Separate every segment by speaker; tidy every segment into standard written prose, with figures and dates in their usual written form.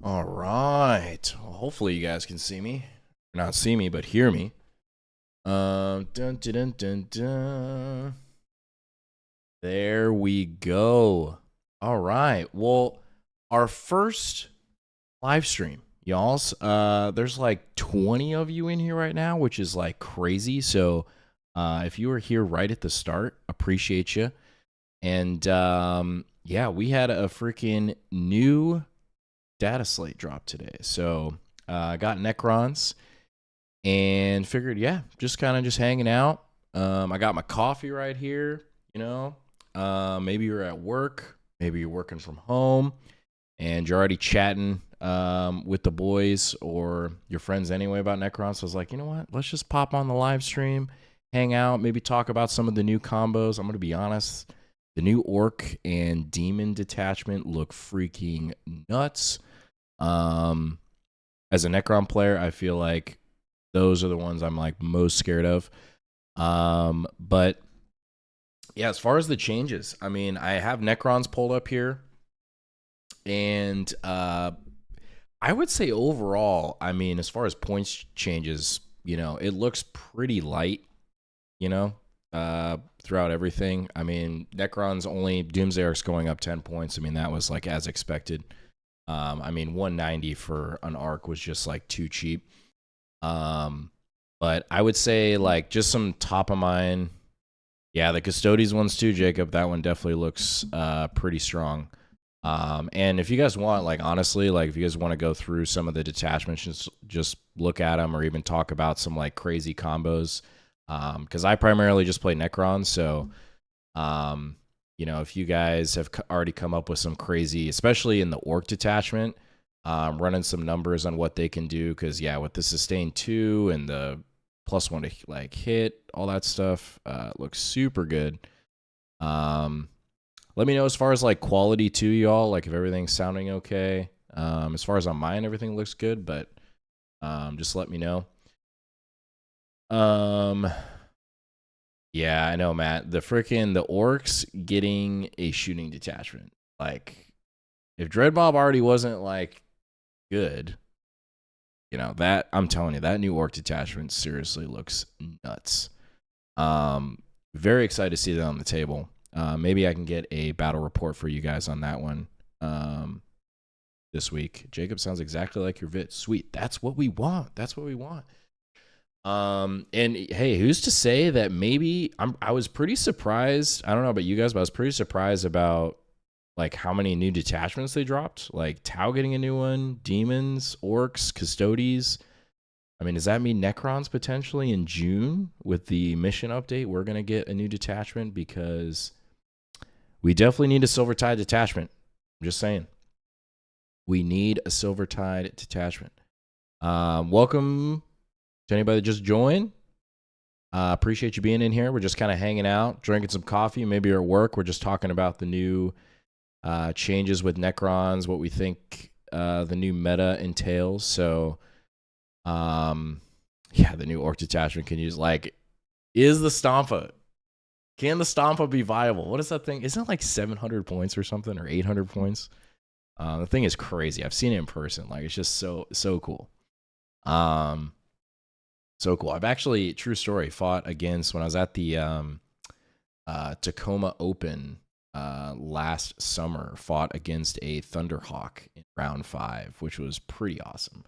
Speaker 1: All right. Well, hopefully you guys can see me. Not see me, but hear me. Dun, dun, dun, dun, dun. There we go. All right. Well, our first live stream, y'all's. There's like 20 of you in here right now, which is like crazy. So, if you were here right at the start, appreciate you. And yeah, we had a freaking new data slate drop today. So I got Necrons and figured, yeah, just kind of just hanging out. I got my coffee right here, you know. Maybe you're at work, maybe you're working from home, and you're already chatting with the boys or your friends anyway about Necrons. So I was like, you know what? Let's just pop on the live stream, hang out, maybe talk about some of the new combos. I'm going to be honest. The new Ork and Demon Detachment look freaking nuts. As a Necron player, I feel like those are the ones I'm like most scared of. But yeah, as far as the changes, I mean, I have Necrons pulled up here, and I would say overall, I mean, as far as points changes, it looks pretty light, you know, throughout everything. I mean, Necron's only Doomsday Arc's going up 10 points. I mean, that was like as expected. I mean, 190 for an arc was just like too cheap. But I would say like just some top of mind. Yeah, the Custodes ones too, Jacob. That one definitely looks pretty strong. And if you guys want, like honestly, like if you guys want to go through some of the detachments, just look at them or even talk about some like crazy combos. Because I primarily just play Necron, so if you guys have already come up with some crazy, especially in the Ork detachment, running some numbers on what they can do, because yeah, with the sustain 2 and the +1 to like hit, all that stuff looks super good. Let me know as far as like quality too, y'all, like if everything's sounding okay. As far as on mine, everything looks good, but just let me know. Yeah, I know, Matt. The orcs getting a shooting detachment. Like, if Dreadmob already wasn't like good, that I'm telling you, that new orc detachment seriously looks nuts. Very excited to see that on the table. Maybe I can get a battle report for you guys on that one this week. Jacob sounds exactly like your vid. Sweet. That's what we want. That's what we want. And hey, who's to say that maybe I was pretty surprised. I don't know about you guys, but I was pretty surprised about like how many new detachments they dropped. Like Tau getting a new one, demons, orcs, custodes. I mean, does that mean Necrons potentially in June with the mission update? We're gonna get a new detachment because we definitely need a Silvertide detachment. I'm just saying, we need a Silvertide detachment. Welcome to anybody that just joined. Appreciate you being in here. We're just kind of hanging out, drinking some coffee. Maybe you're at work. We're just talking about the new changes with Necrons, what we think the new meta entails. So, yeah, the new Orc detachment can use is the Stompa? Can the Stompa be viable? What is that thing? Isn't it like 700 points or something, or 800 points? The thing is crazy. I've seen it in person. Like, it's just so cool. So cool. I've actually, true story, fought against when I was at the Tacoma Open last summer, fought against a Thunderhawk in round 5, which was pretty awesome.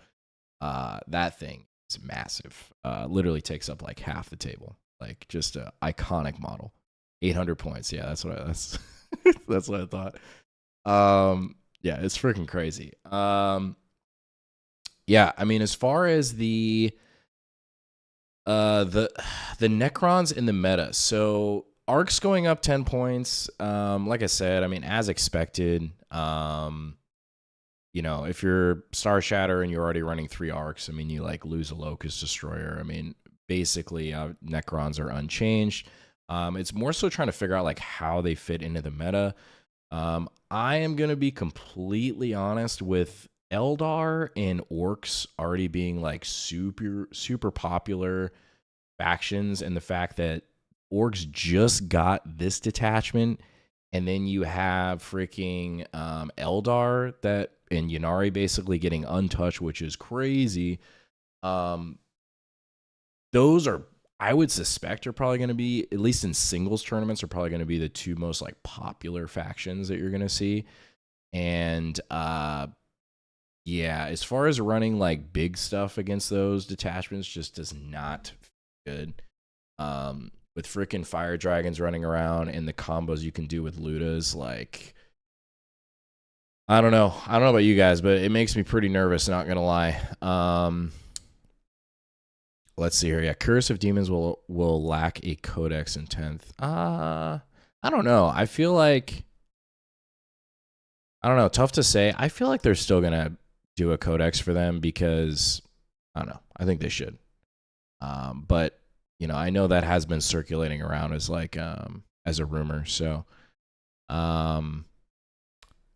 Speaker 1: That thing is massive. Literally takes up like half the table. Like just an iconic model. 800 points. Yeah, that's that's what I thought. Yeah, it's freaking crazy. Yeah, I mean, as far as the Necrons in the meta. So arcs going up 10 points. Like I said, I mean, as expected. If you're Star Shatter and you're already running 3 arcs, I mean, you like lose a Locust Destroyer. I mean, basically, Necrons are unchanged. It's more so trying to figure out like how they fit into the meta. I am gonna be completely honest with Eldar and Orcs already being like super popular factions, and the fact that Orcs just got this detachment And then you have freaking Eldar that and Yanari basically getting untouched, which is crazy. Um, those are, I would suspect, are probably going to be, at least in singles tournaments, are probably going to be the two most like popular factions that you're going to see. And yeah, as far as running like big stuff against those detachments, just does not feel good. With freaking fire dragons running around and the combos you can do with Ludas, like I don't know. I don't know about you guys, but it makes me pretty nervous, not gonna lie. Let's see here. Yeah, Curse of Demons will lack a codex in 10th. I don't know. I feel like I don't know, tough to say. I feel like they're still gonna do a codex for them because I don't know. I think they should. But you know, I know that has been circulating around as like as a rumor. So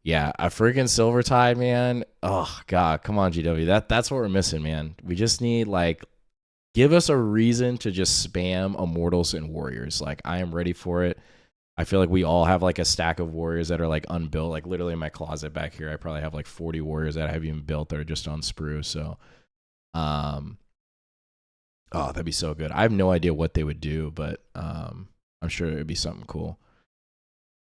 Speaker 1: yeah, a freaking Silvertide, man. Oh god, come on, GW. That's what we're missing, man. We just need like give us a reason to just spam Immortals and Warriors. Like I am ready for it. I feel like we all have like a stack of Warriors that are like unbuilt. Like literally in my closet back here, I probably have like 40 Warriors that I haven't even built that are just on sprue. So oh, that'd be so good. I have no idea what they would do, but I'm sure it'd be something cool.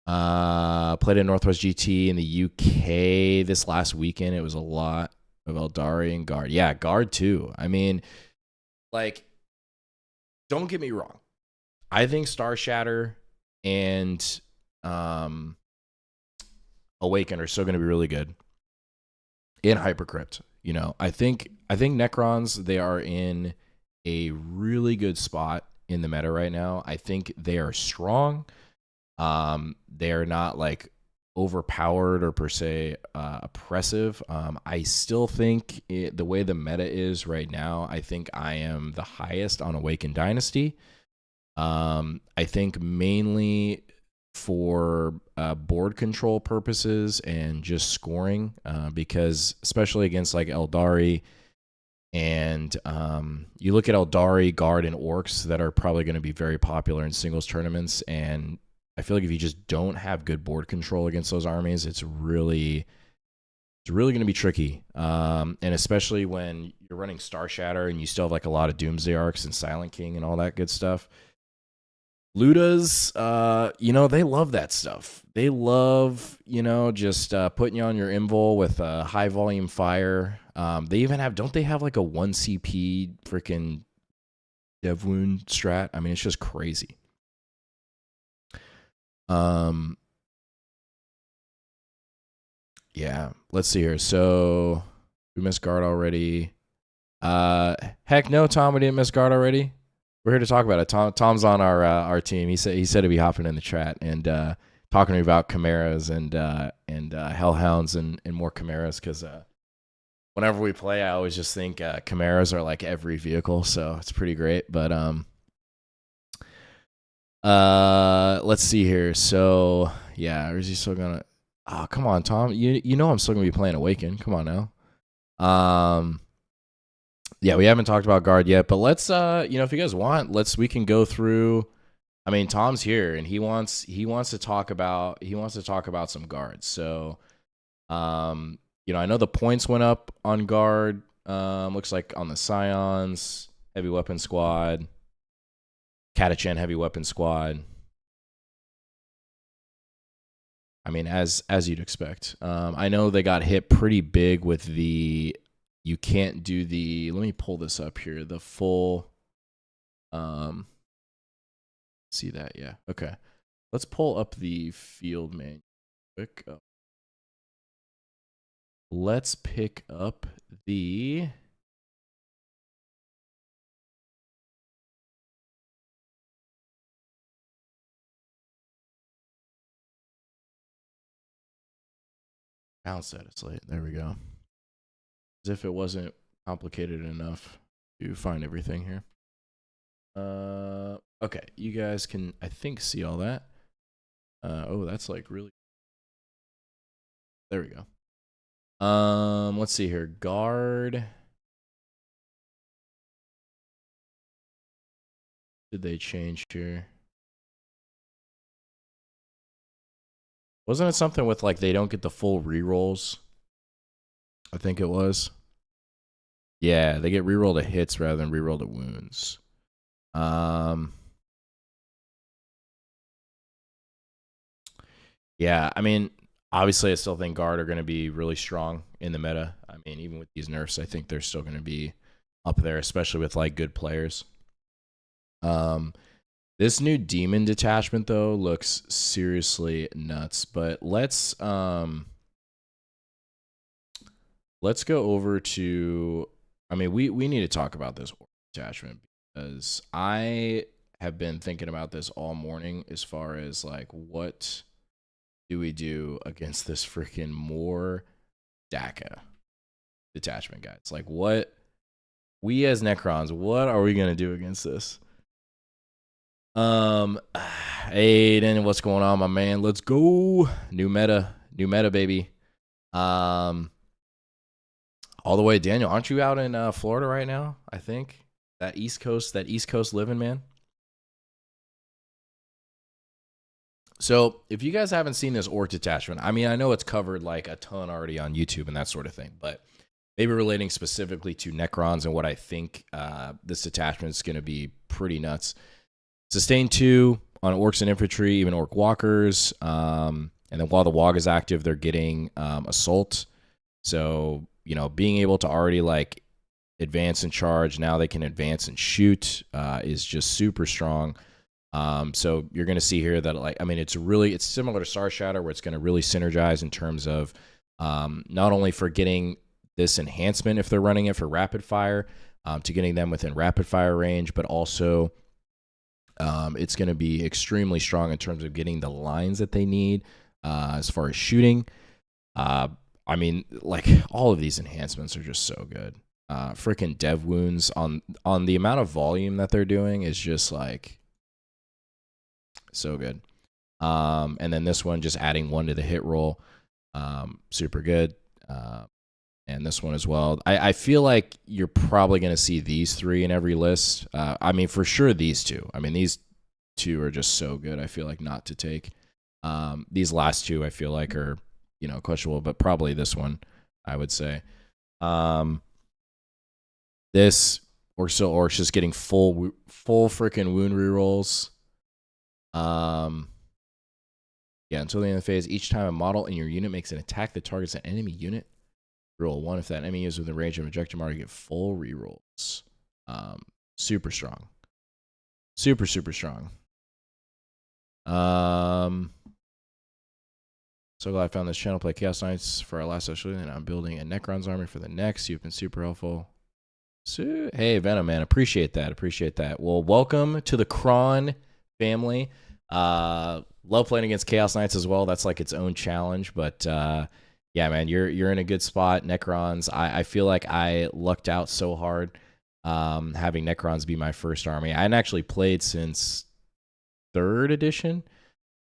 Speaker 1: Played in Northwest GT in the UK this last weekend. It was a lot of Eldari and Guard. Yeah, Guard too. I mean, like, don't get me wrong. I think Star Shatter and Awaken are still going to be really good in Hypercrypt. You know, I think Necrons, they are in a really good spot in the meta right now. I think they are strong. They are not like overpowered or per se oppressive. I still think the way the meta is right now, I think I am the highest on Awakened Dynasty. I think mainly for board control purposes and just scoring, because especially against like Eldari and you look at Eldari, Guard, and Orcs that are probably going to be very popular in singles tournaments, and I feel like if you just don't have good board control against those armies, it's really going to be tricky. And especially when you're running Star Shatter and you still have like a lot of Doomsday Arcs and Silent King and all that good stuff. Ludas, you know, they love that stuff. They love, you know, just putting you on your invul with high volume fire. They even have, don't they have like a 1 CP freaking dev wound strat? I mean, it's just crazy. Yeah, let's see here. So we missed guard already. Heck no, Tom, we didn't miss guard already. We're here to talk about it. Tom's on our team. He said he'd be hopping in the chat and talking to me about chimeras and hellhounds and more chimeras because whenever we play, I always just think chimeras are like every vehicle, so it's pretty great. But let's see here. So yeah, or is he still gonna? Oh, come on, Tom. You know I'm still gonna be playing Awaken. Come on now. Yeah, we haven't talked about guard yet, but let's you know, if you guys want, we can go through. I mean, Tom's here and he wants to talk about some guards. So you know, I know the points went up on guard. Looks like on the Scions, heavy weapon squad, Catachan heavy weapon squad. I mean, as you'd expect. I know they got hit pretty big with the you can't do the, let me pull this up here, the full see that, yeah. Okay. Let's pull up the field manual quick. Let's pick up the pound status Slate. There we go. As if it wasn't complicated enough to find everything here. Okay, you guys can, I think, see all that. Oh, that's like really. There we go. Let's see here. Guard. Did they change here? Wasn't it something with like they don't get the full rerolls? I think it was. Yeah, they get reroll to hits rather than reroll to wounds. Yeah, I mean, obviously, I still think guard are going to be really strong in the meta. I mean, even with these nerfs, I think they're still going to be up there, especially with like good players. This new demon detachment though looks seriously nuts. But let's go over to. I mean, we need to talk about this detachment because I have been thinking about this all morning as far as like what do we do against this freaking Ork Daka Detachment, guys? Like, what we as Necrons, what are we gonna do against this? Aiden, what's going on, my man? Let's go. New meta, baby. All the way, Daniel. Aren't you out in Florida right now? I think that East Coast living, man. So if you guys haven't seen this Ork Detachment, I mean, I know it's covered like a ton already on YouTube and that sort of thing, but maybe relating specifically to Necrons and what I think this detachment is going to be pretty nuts. Sustain 2 on Orcs and Infantry, even Orc Walkers. And then while the WOG is active, they're getting Assault. So, you know, being able to already like advance and charge, now they can advance and shoot is just super strong. So you're going to see here that, like, I mean, it's similar to Star Shatter, where it's going to really synergize in terms of not only for getting this enhancement if they're running it for rapid fire, to getting them within rapid fire range, but also it's going to be extremely strong in terms of getting the lines that they need as far as shooting. I mean, like, all of these enhancements are just so good. Freaking dev wounds on the amount of volume that they're doing is just like so good. And then this one, just adding 1 to the hit roll, super good. And this one as well. I feel like you're probably going to see these 3 in every list. I mean, for sure these 2. I mean, these 2 are just so good. I feel like not to take. These last 2 I feel like are, you know, questionable, but probably this one, I would say. This Orc's just getting full freaking wound rerolls. Yeah, until the end of the phase, each time a model in your unit makes an attack that targets an enemy unit, roll 1. If that enemy is within range of objective mark, you get full rerolls. Super strong. Super strong. So glad I found this channel. Play Chaos Knights for our last session, and I'm building a Necron's army for the next. You've been super helpful. So, hey, Venom, man. Appreciate that. Well, welcome to the Cron family. Love playing against Chaos Knights as well. That's like its own challenge, but yeah, man, you're in a good spot. Necrons, I feel like I lucked out so hard having Necrons be my first army. I hadn't actually played since 3rd edition,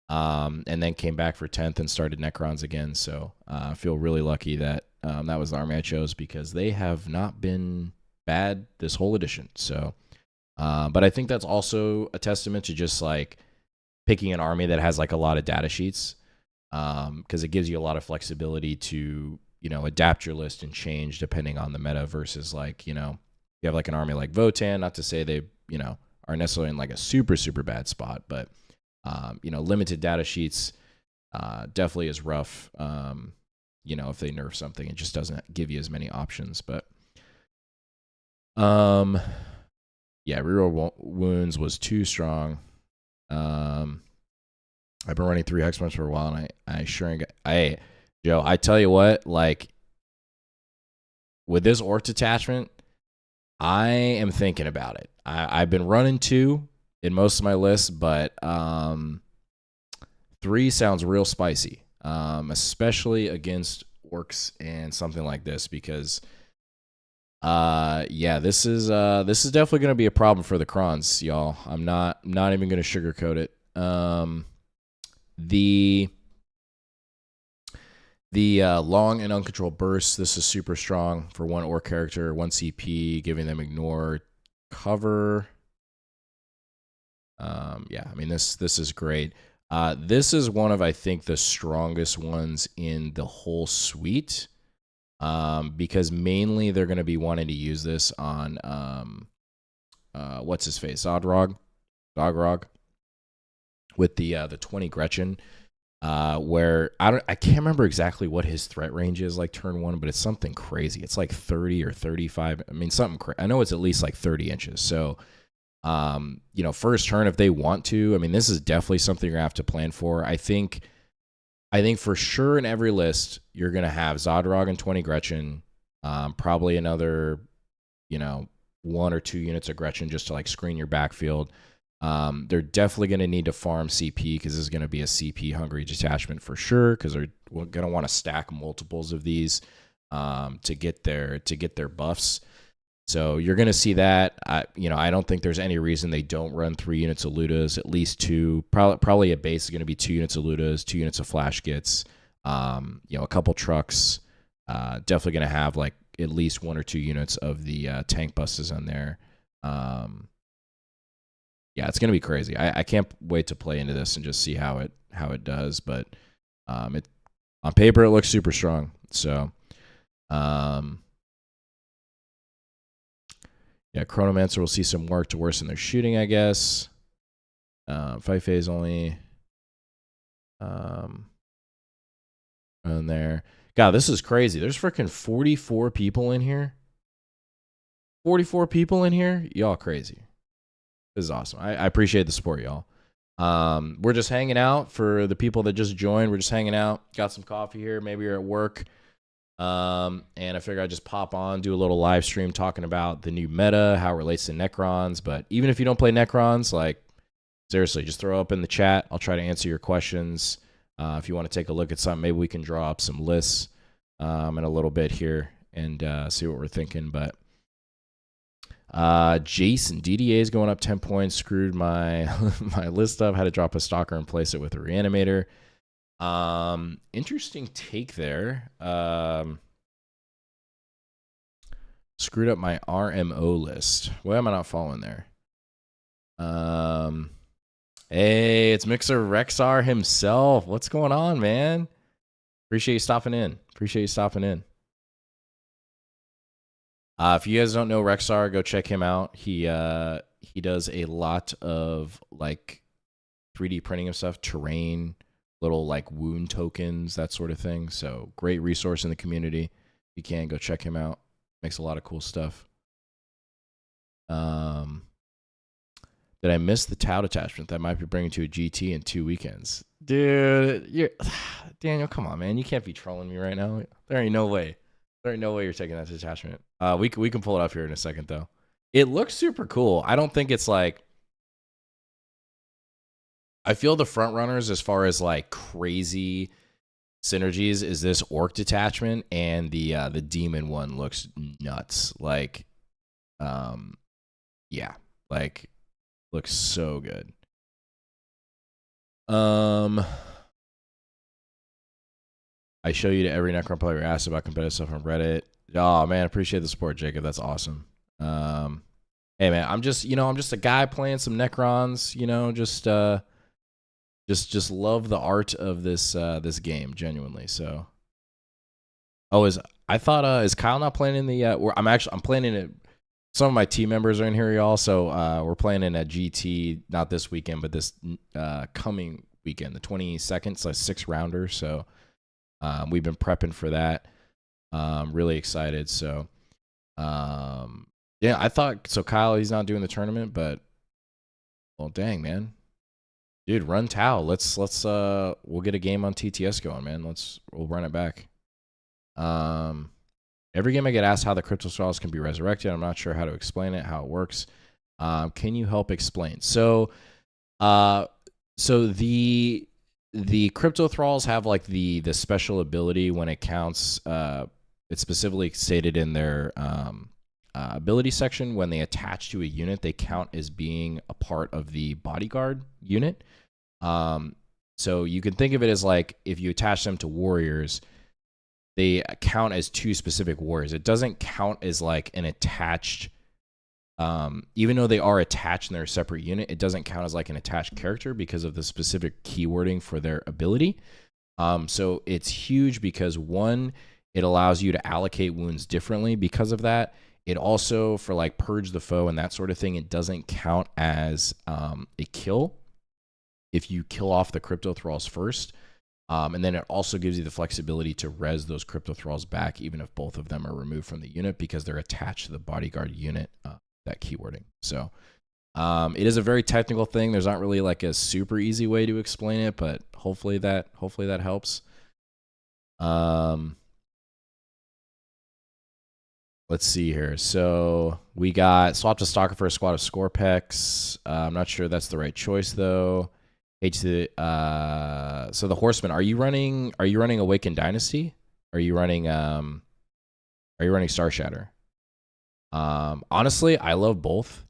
Speaker 1: and then came back for 10th and started Necrons again. So I feel really lucky that that was the army I chose, because they have not been bad this whole edition. So, but I think that's also a testament to just like picking an army that has like a lot of data sheets, because it gives you a lot of flexibility to, you know, adapt your list and change depending on the meta, versus like, you know, you have like an army like Votan, not to say they, you know, are necessarily in like a super bad spot, but you know, limited data sheets definitely is rough. You know, if they nerf something, it just doesn't give you as many options. But yeah, reroll wounds was too strong. I've been running 3 Hexmans for a while, and I sure ain't got, Joe, I tell you what, like, with this Ork Detachment, I am thinking about it. I've been running 2 in most of my lists, but 3 sounds real spicy, especially against Orcs and something like this, because yeah, this is definitely going to be a problem for the Crons, y'all. I'm not even going to sugarcoat it. The long and uncontrolled bursts, this is super strong for 1 Orc character, 1 CP, giving them ignore cover. Yeah, I mean, this is great. This is one of, I think, the strongest ones in the whole suite, because mainly they're going to be wanting to use this on what's his face, Zogrog, with the 20 Gretchen, where I can't remember exactly what his threat range is like turn one, but it's something crazy. It's like 30 or 35. I mean, I know it's at least like 30 inches. So, first turn if they want to. I mean, this is definitely something you're gonna have to plan for. I think for sure in every list you're gonna have Zodrog and 20 Gretchen, probably another, 1 or 2 units of Gretchen just to like screen your backfield. They're definitely going to need to farm CP because this is going to be a CP hungry detachment for sure, because they're going to want to stack multiples of these to get their buffs. So you're going to see that. I don't think there's any reason they don't run 3 units of Ludas, at least 2. Probably a base is going to be 2 units of Ludas, 2 units of Flash Gits, a couple trucks. Definitely going to have like at least 1 or 2 units of the tank buses on there. Yeah, it's gonna be crazy. I can't wait to play into this and just see how it does. But it on paper it looks super strong. So, yeah, Chronomancer will see some work to worsen their shooting, I guess. Fight phase only. And there. God, this is crazy. There's freaking 44 people in here. 44 people in here? Y'all crazy. This is awesome. I appreciate the support, y'all. We're just hanging out. For the people that just joined, we're just hanging out. Got some coffee here. Maybe you're at work. And I figured I'd just pop on, do a little live stream talking about the new meta, how it relates to Necrons. But even if you don't play Necrons, like, seriously, just throw up in the chat. I'll try to answer your questions. If you want to take a look at something, maybe we can draw up some lists in a little bit here and see what we're thinking. But Jason, DDA is going up 10 points. Screwed my my list up. Had to drop a stalker and place it with a reanimator. Interesting take there. Screwed up my RMO list. Why am I not following there? Hey, it's Mixer Rexar himself. What's going on, man? Appreciate you stopping in. If you guys don't know Rexar, go check him out. He does a lot of like 3D printing of stuff, terrain, little like wound tokens, that sort of thing. So great resource in the community. If you can, go check him out. Makes a lot of cool stuff. Did I miss the Tau detachment that might be bringing to a GT in 2 weekends? Dude, Daniel, come on, man. You can't be trolling me right now. There ain't no way. There ain't no way you're taking that detachment. We can pull it up here in a second, though. It looks super cool. I don't think it's like... I feel the front runners as far as like crazy synergies is this Ork detachment, and the demon one looks nuts. Like, yeah, like looks so good. I show you to every Necron player asked about competitive stuff on Reddit. Oh man, appreciate the support, Jacob. That's awesome. Hey man, I'm just a guy playing some Necrons. Just love the art of this game, genuinely. So, is Kyle not playing in the? I'm playing in it. Some of my team members are in here, y'all. So we're playing in a GT, not this weekend, but this coming weekend, the 22nd. It's a 6-rounder. So we've been prepping for that. Really excited. So yeah, I thought so. Kyle, he's not doing the tournament, but well, dang man. Dude, run Tau. Let's we'll get a game on TTS going, man. We'll run it back. Every game I get asked how the Crypto Skulls can be resurrected. I'm not sure how to explain it, how it works. Can you help explain? So the Crypto Thralls have like the special ability when it counts. It's specifically stated in their ability section. When they attach to a unit, they count as being a part of the bodyguard unit. So you can think of it as like if you attach them to warriors, they count as 2 specific warriors. It doesn't count as like an attached even though they are attached in their separate unit, it doesn't count as like an attached character because of the specific keywording for their ability. So it's huge because one, it allows you to allocate wounds differently because of that. It also, for like purge the foe and that sort of thing, it doesn't count as a kill if you kill off the crypto thralls first. And then it also gives you the flexibility to res those crypto thralls back, even if both of them are removed from the unit because they're attached to the bodyguard unit, that keywording. So it is a very technical thing. There's not really like a super easy way to explain it, but hopefully that helps. Let's see here. So we got swapped a stalker for a squad of Scorpex. I'm not sure that's the right choice though. So the horseman, are you running Awakened Dynasty? Are you running Star Shatter? Honestly, I love both.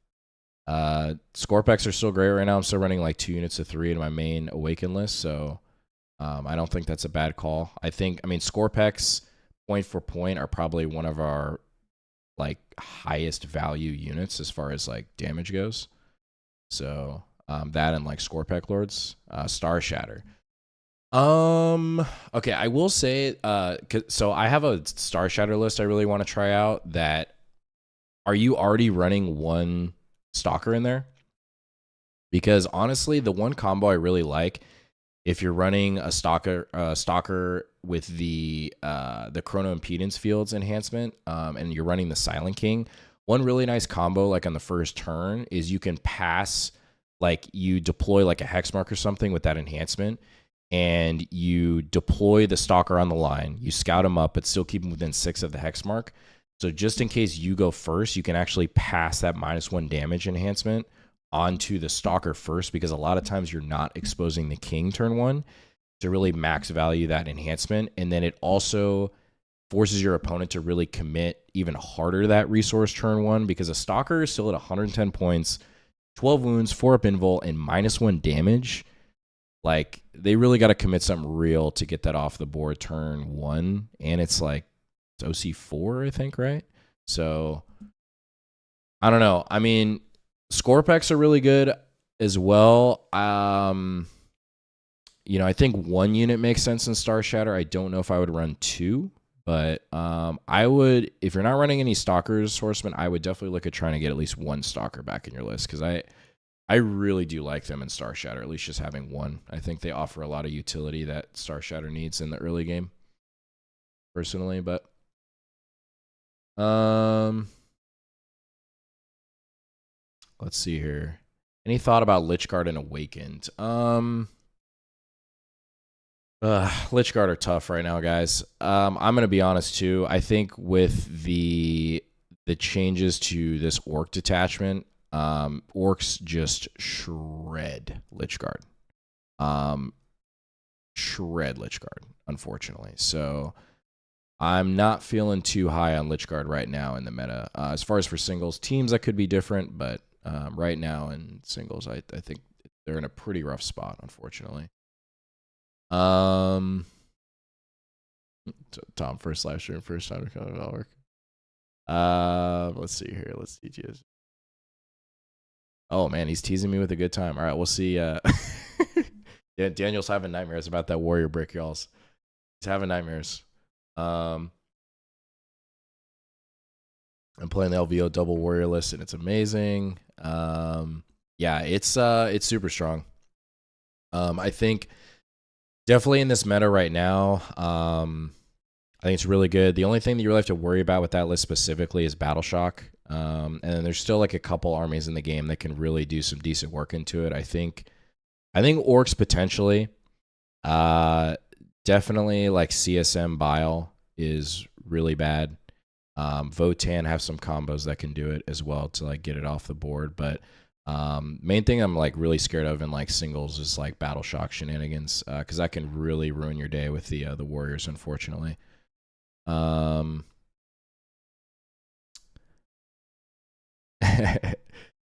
Speaker 1: Scorpex are still great right now. I'm still running like 2 units of 3 in my main Awaken list, so I don't think that's a bad call. I mean, Scorpex point for point are probably one of our like highest value units as far as like damage goes. So that and like Scorpec Lords, Star Shatter. Okay, I will say, so I have a Star Shatter list I really want to try out. That, are you already running one Stalker in there? Because honestly, the one combo I really like, if you're running a Stalker with the Chrono Impedance Fields enhancement, and you're running the Silent King, one really nice combo like on the first turn is you can pass, like you deploy like a hex mark or something with that enhancement, and you deploy the Stalker on the line. You scout him up, but still keep him within 6 of the hex mark. So just in case you go first, you can actually pass that -1 damage enhancement onto the Stalker first, because a lot of times you're not exposing the King turn 1 to really max value that enhancement. And then it also forces your opponent to really commit even harder to that resource turn 1, because a Stalker is still at 110 points, 12 wounds, 4 up invul, and -1 damage. Like, they really got to commit something real to get that off the board turn 1. And it's like, it's OC4, I think, right? So, I don't know. I mean, Scorpex are really good as well. You know, I think 1 unit makes sense in Star Shatter. I don't know if I would run 2, but I would, if you're not running any Stalkers, Horsemen, I would definitely look at trying to get at least 1 Stalker back in your list, because I really do like them in Star Shatter, at least just having 1. I think they offer a lot of utility that Star Shatter needs in the early game, personally. But let's see here. Any thought about Lichguard and Awakened? Lichguard are tough right now, guys. I'm gonna be honest too. I think with the changes to this Ork detachment, Orcs just shred Lichguard. Shred Lichguard, unfortunately. So I'm not feeling too high on Lichguard right now in the meta. As far as for singles, teams that could be different, but right now in singles, I think they're in a pretty rough spot, unfortunately. Tom, first live stream, first time to come to Ork. Let's see here. Let's see. Oh man, he's teasing me with a good time. All right, we'll see. Yeah, Daniel's having nightmares about that warrior brick, y'all. He's having nightmares. I'm playing the LVO double warrior list, and it's amazing. Yeah, it's super strong. I think definitely in this meta right now, I think it's really good. The only thing that you really have to worry about with that list specifically is Battle Shock. And then there's still like a couple armies in the game that can really do some decent work into it. I think Orcs potentially. Definitely like CSM Bile is really bad. Votan have some combos that can do it as well to like get it off the board. But main thing I'm like really scared of in like singles is like Battle Shock shenanigans, because that can really ruin your day with the warriors, unfortunately.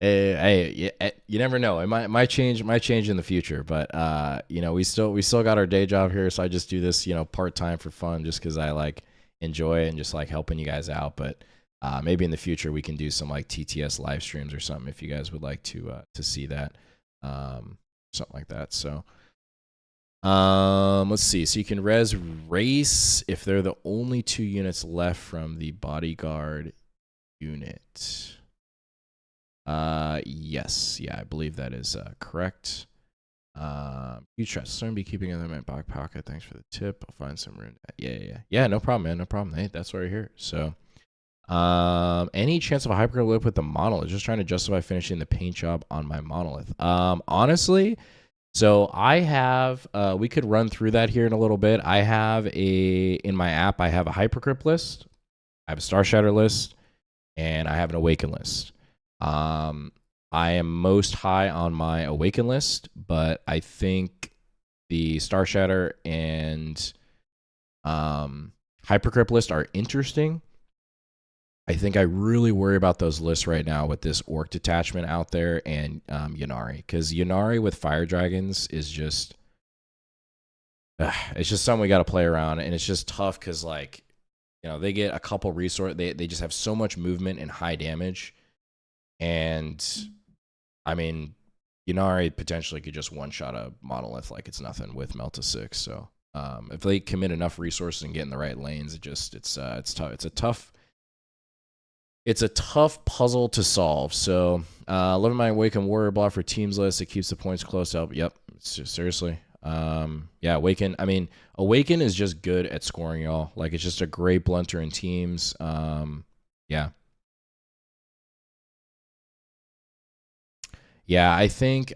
Speaker 1: Hey, you never know. It might change in the future, but you know, we still got our day job here, so I just do this, you know, part-time for fun, just because I like enjoy it and just like helping you guys out. But Maybe in the future we can do some like TTS live streams or something if you guys would like to see that, something like that. So let's see. So you can res race if they're the only 2 units left from the bodyguard unit. Yes, yeah, I believe that is correct. Huge trust. So I'm be keeping them in my back pocket. Thanks for the tip. I'll find some room. Yeah. No problem, man. No problem. Hey, that's why we're here. So, any chance of a hyperlip with the monolith? Just trying to justify finishing the paint job on my monolith. Honestly, so I have. We could run through that here in a little bit. I have in my app. I have a hypercrypt list. I have a star shatter list, and I have an awaken list. I am most high on my awaken list, but I think the star shatter and hypercrypt list are interesting. I think I really worry about those lists right now with this Ork Detachment out there and Ynnari, because Ynnari with fire dragons is just it's just something we got to play around, and it's just tough because, like, you know, they get a couple resource, they just have so much movement and high damage. And I mean, Ynnari potentially could just one-shot a monolith like it's nothing with Melt to 6. So if they commit enough resources and get in the right lanes, it's tough. It's a tough puzzle to solve. So loving my Awaken Warrior block for teams list. It keeps the points close up. Yep, seriously. Yeah, Awaken. I mean, Awaken is just good at scoring, y'all. Like, it's just a great blunter in teams. Yeah. Yeah, I think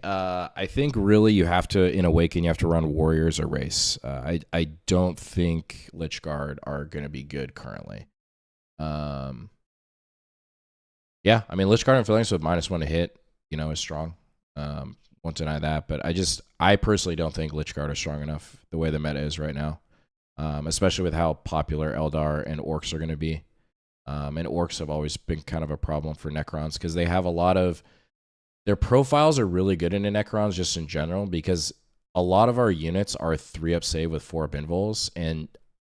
Speaker 1: really you have to, in Awaken, you have to run Warriors or Race. I don't think Lich Guard are going to be good currently. Yeah, I mean, Lich Guard and Phalanx with -1 to hit, you know, is strong. Won't deny that, but I personally don't think Lich Guard are strong enough the way the meta is right now, especially with how popular Eldar and Orcs are going to be. And Orcs have always been kind of a problem for Necrons because they have a lot of... Their profiles are really good into Necrons just in general because a lot of our units are 3-up save with 4-up invols, and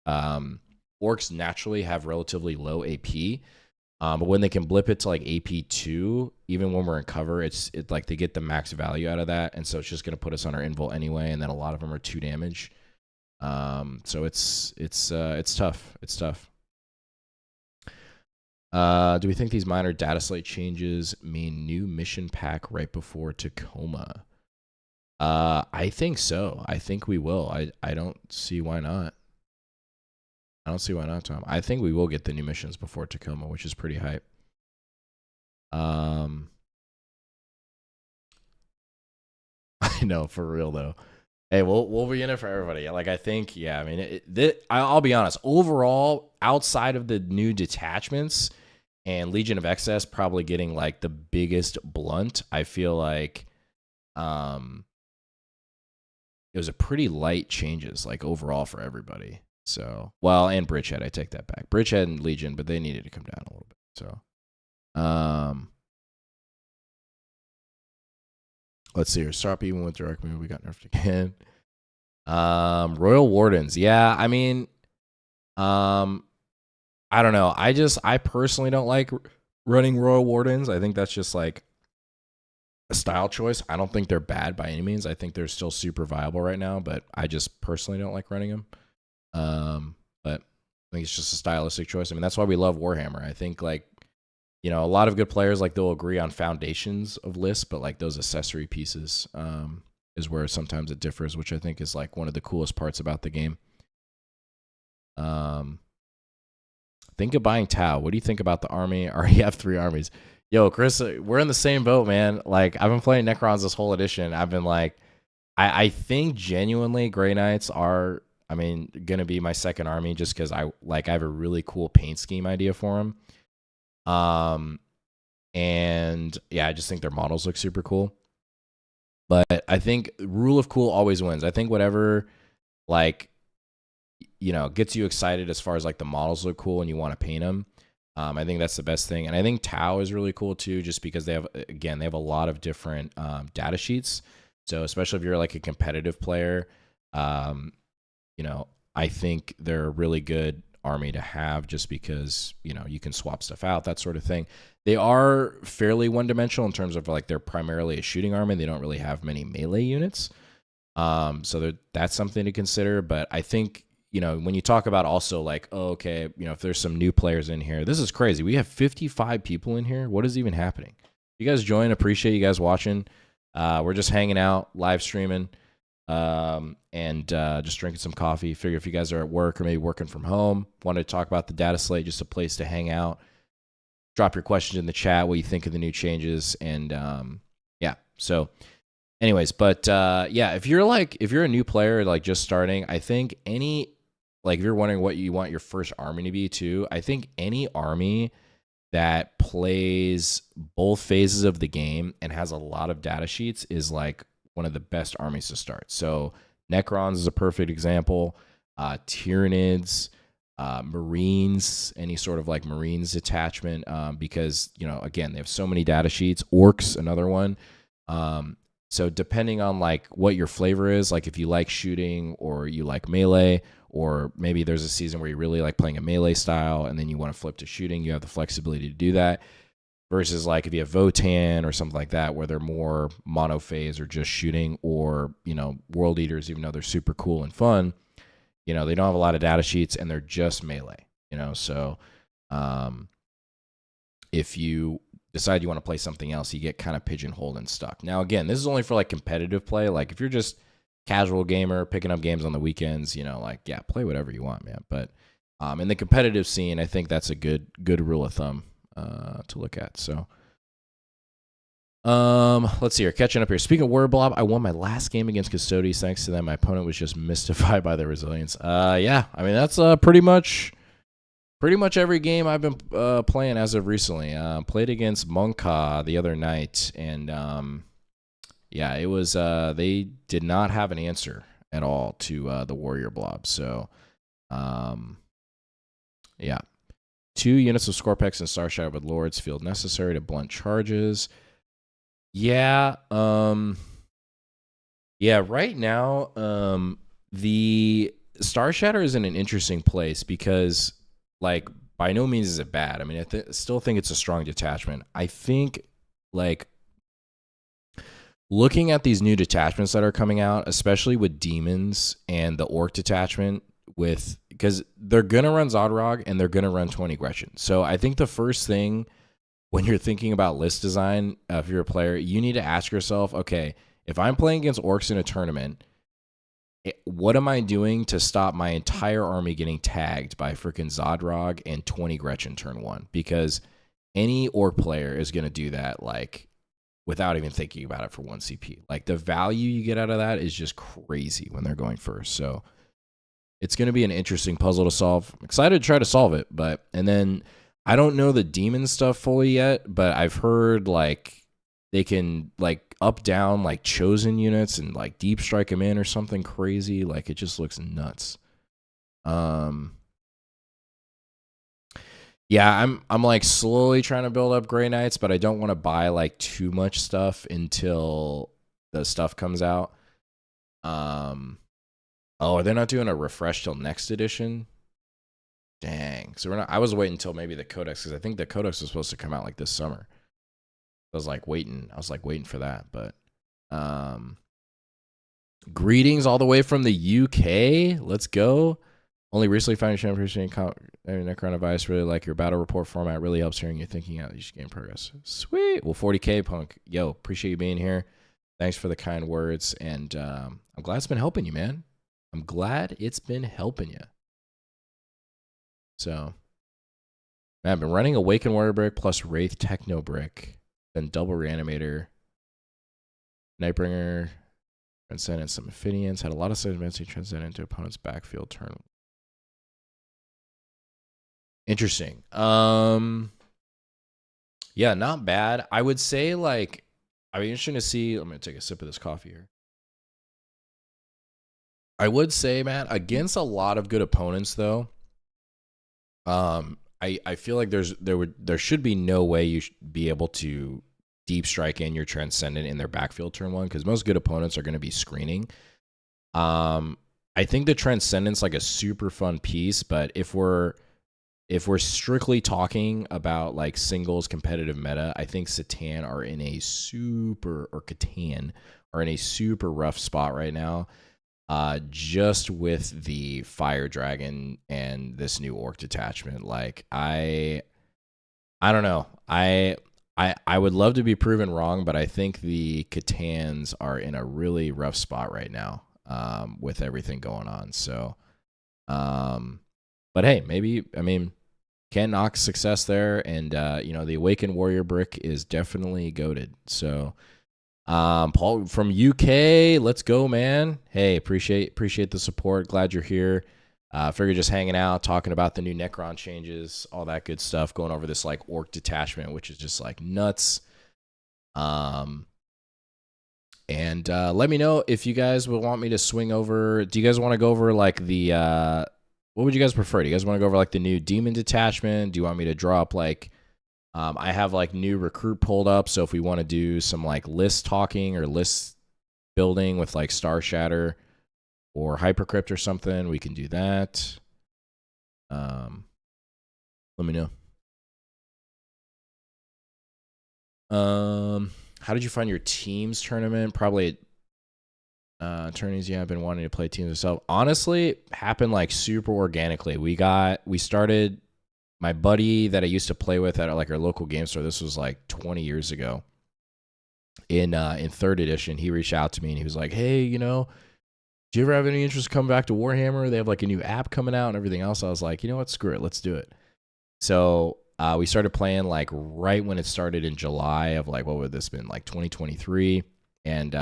Speaker 1: Orcs naturally have relatively low AP. But when they can blip it to like AP 2, even when we're in cover, it's like they get the max value out of that, and so it's just gonna put us on our invul anyway. And then a lot of them are 2 damage. So it's tough. It's tough. Do we think these minor data slate changes mean new mission pack right before Tacoma? I think so. I think we will. I don't see why not. I don't see why not, Tom. I think we will get the new missions before Tacoma, which is pretty hype. I know, for real though. Hey, we'll be in it for everybody. Like, I think, yeah. I mean, I'll be honest. Overall, outside of the new detachments and Legion of Excess probably getting like the biggest blunt, I feel like it was a pretty light changes, like, overall for everybody. So, well, and Bridgehead, I take that back. Bridgehead and Legion, but they needed to come down a little bit. So, let's see here. Stop even with direct move. We got nerfed again. Royal Wardens. Yeah, I mean, I don't know. I personally don't like running Royal Wardens. I think that's just like a style choice. I don't think they're bad by any means. I think they're still super viable right now, but I just personally don't like running them. But I think it's just a stylistic choice. I mean, that's why we love Warhammer. I think, like, you know, a lot of good players, like, they'll agree on foundations of lists, but like those accessory pieces is where sometimes it differs, which I think is like one of the coolest parts about the game. Think of buying Tau. What do you think about the army? Already have 3 armies. Yo, Chris, we're in the same boat, man. Like, I've been playing Necrons this whole edition. I've been like, I think genuinely Grey Knights are, I mean, going to be my second army just because I have a really cool paint scheme idea for them. And yeah, I just think their models look super cool. But I think rule of cool always wins. I think whatever, like, you know, gets you excited as far as like the models look cool and you want to paint them. I think that's the best thing. And I think Tau is really cool too, just because they have a lot of different data sheets. So especially if you're like a competitive player, you know, I think they're a really good army to have, just because, you know, you can swap stuff out, that sort of thing. They are fairly one-dimensional in terms of like they're primarily a shooting army. They don't really have many melee units. So that's something to consider. But I think, you know, when you talk about also like, oh, okay, you know, if there's some new players in here, this is crazy. We have 55 people in here. What is even happening? You guys join. Appreciate you guys watching. We're just hanging out, live streaming, and just drinking some coffee. Figure if you guys are at work or maybe working from home, wanted to talk about the data slate, just a place to hang out. Drop your questions in the chat, what you think of the new changes, and yeah. So, anyways, but yeah, if you're a new player, like just starting, I think if you're wondering what you want your first army to be too, I think any army that plays both phases of the game and has a lot of data sheets is like one of the best armies to start. So Necrons is a perfect example. Tyranids, Marines, any sort of like Marines detachment, because, you know, again, they have so many data sheets. Orcs, another one. So depending on like what your flavor is, like if you like shooting or you like melee, or maybe there's a season where you really like playing a melee style and then you want to flip to shooting, you have the flexibility to do that. Versus like if you have Votan or something like that, where they're more monophase or just shooting, or, you know, World Eaters, even though they're super cool and fun, you know, they don't have a lot of data sheets and they're just melee, you know. So if you decide you want to play something else, you get kind of pigeonholed and stuck. Now, again, this is only for like competitive play. Like if you're just casual gamer picking up games on the weekends, you know, like, yeah, play whatever you want, man. But in the competitive scene, I think that's a good rule of thumb to look at. So let's see here, catching up here. Speaking of word blob, I won my last game against Custodes. Thanks to them, my opponent was just mystified by their resilience. Yeah, I mean, that's pretty much every game I've been playing as of recently. Played against Monka the other night, and yeah, it was they did not have an answer at all to the warrior blob. So yeah, 2 units of Scorpex and Star Shadow with Lords field necessary to blunt charges. Yeah, yeah. Right now, the Star Shatter is in an interesting place because, like, by no means is it bad. I mean, I still think it's a strong detachment. I think, like, looking at these new detachments that are coming out, especially with demons and the Ork detachment, because they're gonna run Zodrog and they're gonna run 20 Gretchen. So I think the first thing when you're thinking about list design, if you're a player, you need to ask yourself, okay, if I'm playing against Orcs in a tournament, what am I doing to stop my entire army getting tagged by freaking Zodrog and 20 Gretchen turn 1? Because any Orc player is going to do that, like, without even thinking about it for 1 CP. Like, the value you get out of that is just crazy when they're going first. So it's going to be an interesting puzzle to solve. I'm excited to try to solve it, and then I don't know the demon stuff fully yet, but I've heard, like, they can, like, up down, like, chosen units and, like, deep strike them in or something crazy. Like, it just looks nuts. Yeah, I'm like slowly trying to build up Grey Knights, but I don't want to buy like too much stuff until the stuff comes out. Oh, they're not doing a refresh till next edition? Dang. So I was waiting until maybe the Codex, because I think the Codex was supposed to come out like this summer. I was like waiting for that, but greetings all the way from the UK. Let's go. Only recently found your channel, appreciating Necron advice. Really like your battle report format. Really helps hearing you thinking out each game progress. Sweet. Well, 40K punk. Yo, appreciate you being here. Thanks for the kind words, and I'm glad it's been helping you, man. I'm glad it's been helping you. So, man, I've been running Awakened Warrior Brick plus Wraith Techno Brick, then double Reanimator, Nightbringer, Transcendent, some Amphibians. Had a lot of advancing Transcendent into opponent's backfield turn. Interesting. Yeah, not bad. I would say, like, I'd be interested to see. I'm gonna take a sip of this coffee here. I would say, man, against a lot of good opponents, though, I feel like there should be no way you should be able to deep strike in your Transcendent in their backfield turn 1, because most good opponents are going to be screening. I I think the Transcendent's like a super fun piece, but if we're strictly talking about like singles competitive meta, I think Catan are in a super rough spot right now. Just with the Fire Dragon and this new Ork Detachment. Like I don't know. I would love to be proven wrong, but I think the Catans are in a really rough spot right now, with everything going on. So, but hey, maybe, I mean, Ken Knox success there, and the Awakened Warrior brick is definitely goated. So, Paul from UK, let's go, man. Hey, appreciate the support. Glad you're here. Figure just hanging out, talking about the new Necron changes, all that good stuff, going over this like Ork Detachment, which is just like nuts. And let me know if you guys would want me to swing over. Do you guys want to go over like the what would you guys prefer? Do you guys want to go over like the new Demon Detachment? Do you want me to drop like I have like new recruit pulled up, so if we want to do some like list talking or list building with like Star Shatter or Hypercrypt or something, we can do that. Let me know. How did you find your teams tournament? Probably attorneys. Yeah, I've been wanting to play teams myself. Honestly, happened like super organically. We started. My buddy that I used to play with at like our local game store. This was like 20 years ago. In 3rd edition, he reached out to me and he was like, "Hey, do you ever have any interest in coming back to Warhammer? They have like a new app coming out and everything else." I was like, you know what? Screw it. Let's do it. So we started playing like right when it started in July of like, what would this been? Like 2023. And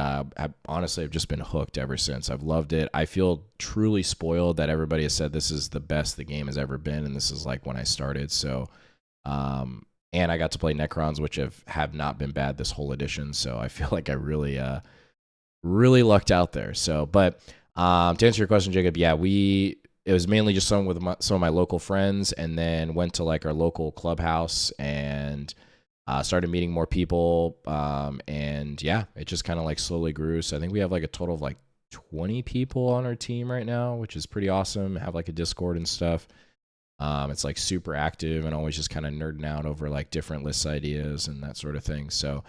Speaker 1: honestly, I've just been hooked ever since. I've loved it. I feel truly spoiled that everybody has said this is the best the game has ever been. And this is like when I started. So, and I got to play Necrons, which have not been bad this whole edition. So I feel like I really lucked out there. So, but to answer your question, Jacob, yeah, it was mainly just some with some of my local friends, and then went to like our local clubhouse and started meeting more people. And yeah, it just kind of like slowly grew. So I think we have like a total of like 20 people on our team right now, which is pretty awesome. Have like a Discord and stuff. It's like super active and always just kind of nerding out over like different list ideas and that sort of thing. So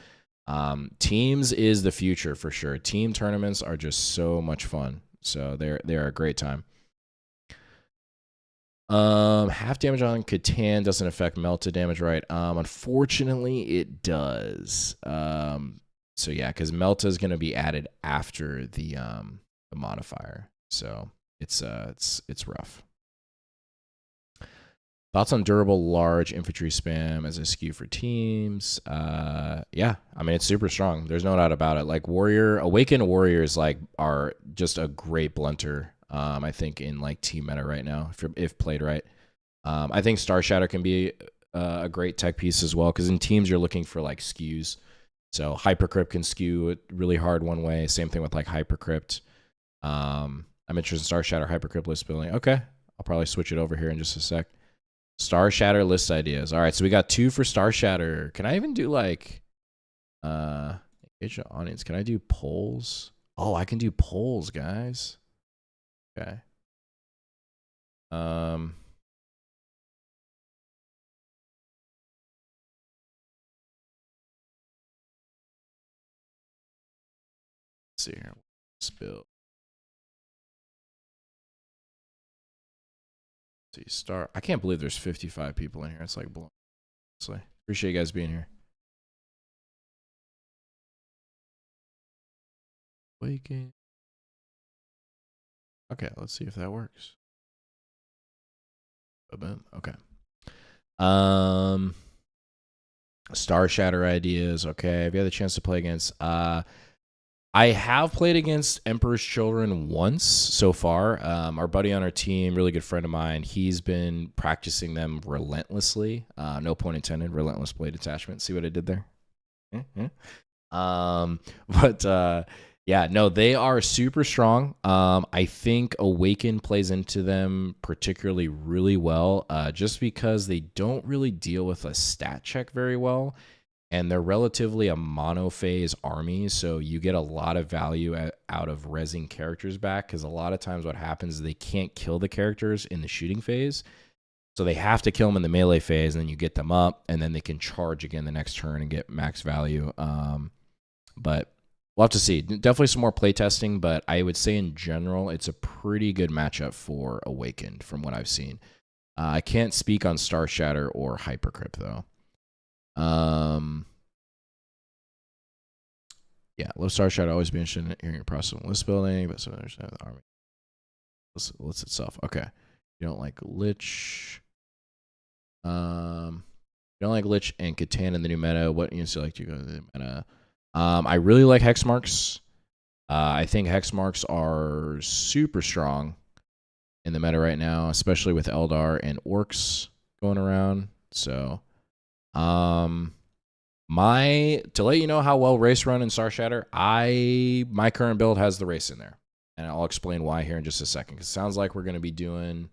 Speaker 1: teams is the future for sure. Team tournaments are just so much fun. So they're a great time. Half damage on Catan doesn't affect melted damage, right? Unfortunately, it does. So yeah, because Melta is going to be added after the modifier. So it's rough. Thoughts on durable large infantry spam as a skew for teams? Yeah, I mean, it's super strong. There's no doubt about it. Like Awakened Warriors are just a great blunter. I think in like team meta right now, if played right. I think Star Shatter can be a great tech piece as well, because in teams you're looking for like skews. So Hypercrypt can skew it really hard one way. Same thing with like Hypercrypt. I'm interested in Star Shatter Hypercrypt list building. Okay, I'll probably switch it over here in just a sec. Star Shatter list ideas. All right, so we got 2 for Star Shatter. Can I even do like engage the audience? Can I do polls? Oh, I can do polls, guys. Okay. Let's see here. Spill. See, Star. I can't believe there's 55 people in here. It's like blowing. Appreciate you guys being here. Waking. Okay, let's see if that works. Okay. Star Shatter ideas. Okay, have you had the chance to play against? I have played against Emperor's Children once so far. Our buddy on our team, really good friend of mine, he's been practicing them relentlessly. No pun intended. Relentless blade attachment. See what I did there? Yeah, no, they are super strong. I think Awaken plays into them particularly really well, just because they don't really deal with a stat check very well. and they're relatively a monophase army, so you get a lot of value out of rezzing characters back, because a lot of times what happens is they can't kill the characters in the shooting phase, so they have to kill them in the melee phase, and then you get them up, and then they can charge again the next turn and get max value. But we'll have to see. Definitely some more playtesting, but I would say in general, it's a pretty good matchup for Awakened from what I've seen. I can't speak on Star Shatter or Hyper Crypt, though. Yeah, love Star Shatter. Always be interested in hearing your process of list building, but some understand the army lists itself. Okay, you don't like Lich. You don't like Lich and Catan in the new meta. What units do you like to go to the meta? I really like Hexmarks. I think Hexmarks are super strong in the meta right now, especially with Eldar and Orcs going around. So, to let you know how well race run in Star Shatter, my current build has the race in there, and I'll explain why here in just a second. Because it sounds like we're going to be doing.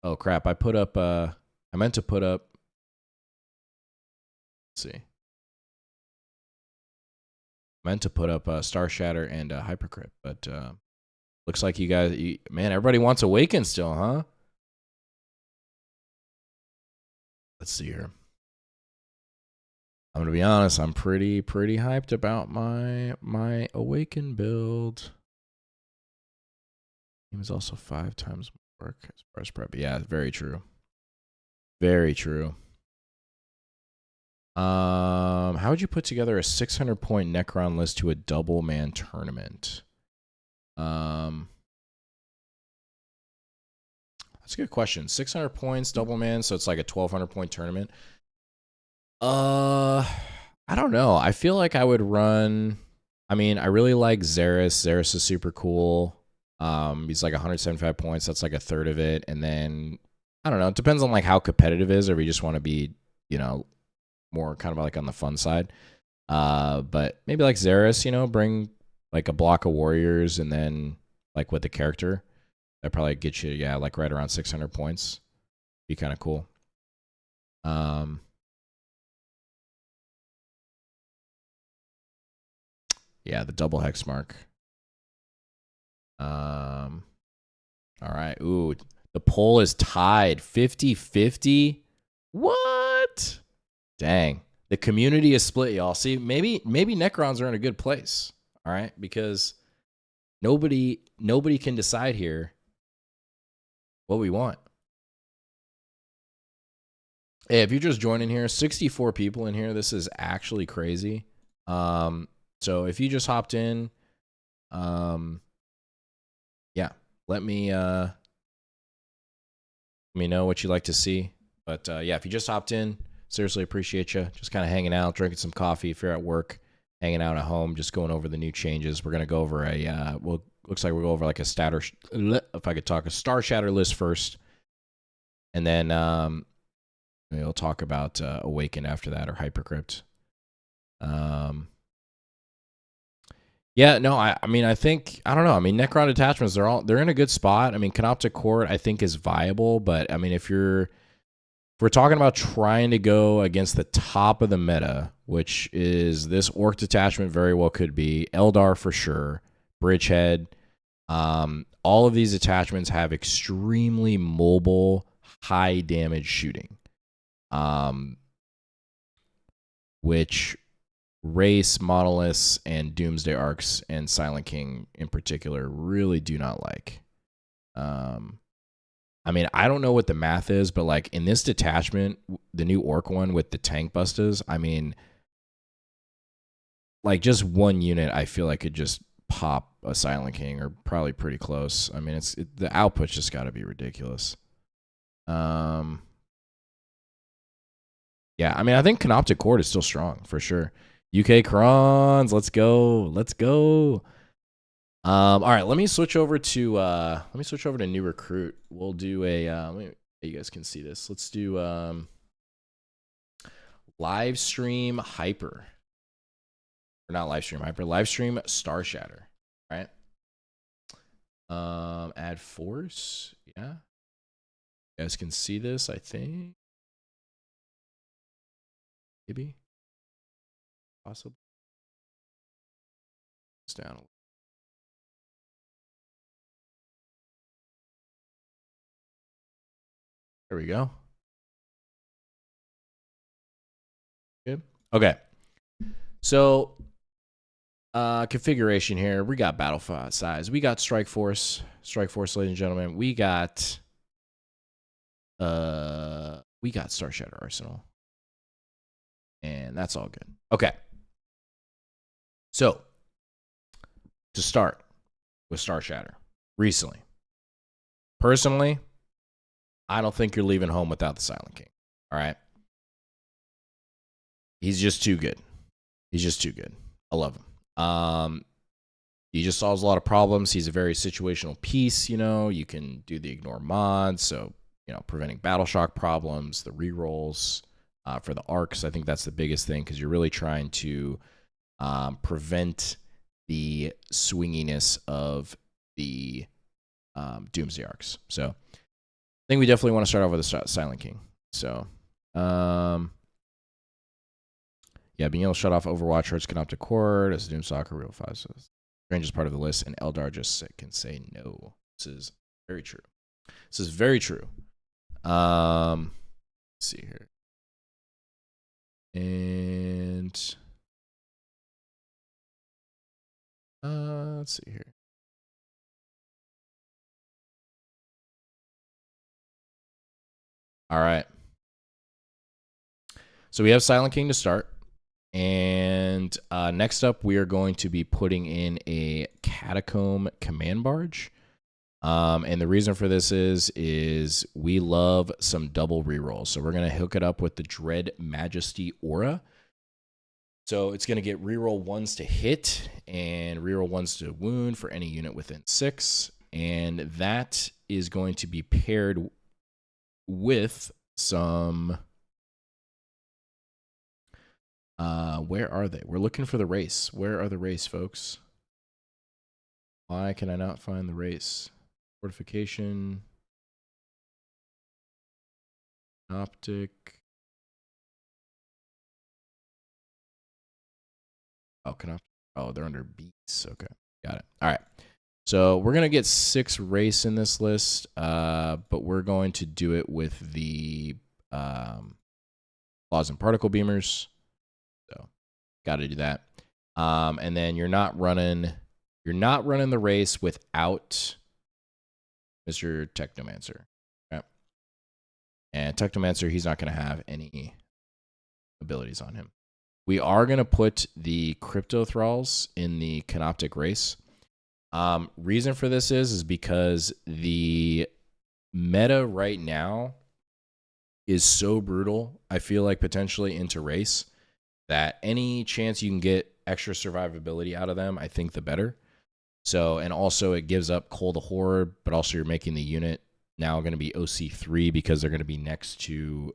Speaker 1: Oh crap! I meant to put up. Let's see. Meant to put up Star Shatter and Hyper Crypt, but looks like you guys, man, everybody wants Awaken still, huh? Let's see here. I'm gonna be honest. I'm pretty hyped about my Awaken build. Game is also 5 times more work as far as prep. Yeah, very true. Very true. How would you put together a 600-point Necron list to a double man tournament? That's a good question. 600 points, double man, so it's like a 1,200-point tournament. I don't know. I feel like I would run. I mean, I really like Xeris. Xeris is super cool. He's like 175 points. That's like a third of it. And then I don't know. It depends on like how competitive it is, or if you just want to be, more kind of like on the fun side. But maybe like Xeris, bring like a block of warriors, and then like with the character, that probably get you, like right around 600 points. Be kind of cool. Yeah, the double hex mark. All right. Ooh, the poll is tied 50-50. What? Dang. The community is split, y'all. See, maybe Necrons are in a good place. All right, because nobody can decide here what we want. Hey, if you're just joining here, 64 people in here. This is actually crazy. So if you just hopped in, yeah, let me know what you'd like to see. But yeah, if you just hopped in, seriously appreciate you. Just kind of hanging out, drinking some coffee. If you're at work, hanging out at home, just going over the new changes. We're gonna go over looks like we'll go over like a Star Shatter list first, and then we'll talk about Awaken after that, or Hyper Crypt. Yeah, no, I mean, I think, I don't know. I mean, Necron Detachments, they're in a good spot. I mean, Canoptic Court, I think, is viable, but I mean, if we're talking about trying to go against the top of the meta, which is this Ork Detachment very well could be, Eldar for sure, Bridgehead, all of these attachments have extremely mobile, high damage shooting, which Race, Monoliths, and Doomsday Arcs, and Silent King in particular really do not like. I mean, I don't know what the math is, but like in this detachment, the new Orc one with the tank busters, I mean, like just one unit, I feel like could just pop a Silent King, or probably pretty close. I mean, the output's just got to be ridiculous. Yeah, I mean, I think Canoptic Court is still strong for sure. UK Crons, let's go. All right, let me switch over to New Recruit. We'll do you guys can see this. Let's do live stream Hyper. Or not live stream Hyper, live stream Star Shatter. All right. Add force. Yeah. You guys can see this, I think. Maybe. Possibly. It's down a little. There we go. Good. Okay. So, configuration here. We got battle size. We got Strike Force. Strike Force, ladies and gentlemen. We got Star Shatter Arsenal. And that's all good. Okay. So, to start with Star Shatter, recently, personally, I don't think you're leaving home without the Silent King. All right. He's just too good. He's just too good. I love him. He just solves a lot of problems. He's a very situational piece. You know, you can do the ignore mod, so you know, preventing battle shock problems, the rerolls for the arcs. I think that's the biggest thing because you're really trying to prevent the swinginess of the Doomsday arcs. So I think we definitely want to start off with the Silent King. So yeah, being able to shut off Overwatch hurts Canoptic Cord as Doom Soccer Real 5. So Strange is part of the list, and Eldar just can say no. This is very true. This is very true. Let's see here. And let's see here. All right. So we have Silent King to start. And next up, we are going to be putting in a Catacomb Command Barge. And the reason for this is we love some double rerolls. So we're going to hook it up with the Dread Majesty Aura. So it's going to get reroll 1s to hit and reroll 1s to wound for any unit within 6. And that is going to be paired with some... where are they? We're looking for the race. Where are the race, folks? Why can I not find the race? Fortification. Optic. Oh, oh, they're under beats. Okay, got it. All right. So we're gonna get 6 race in this list, but we're going to do it with the Laws and Particle Beamers. So got to do that. And then you're not running the race without Mr. Technomancer. Okay. And Technomancer, he's not going to have any abilities on him. We are going to put the Crypto Thralls in the Canoptic race. Reason for this is because the meta right now is so brutal, I feel like potentially into race, that any chance you can get extra survivability out of them, I think the better. So, and also it gives up Call the Horde, but also you're making the unit now going to be OC3 because they're going to be next to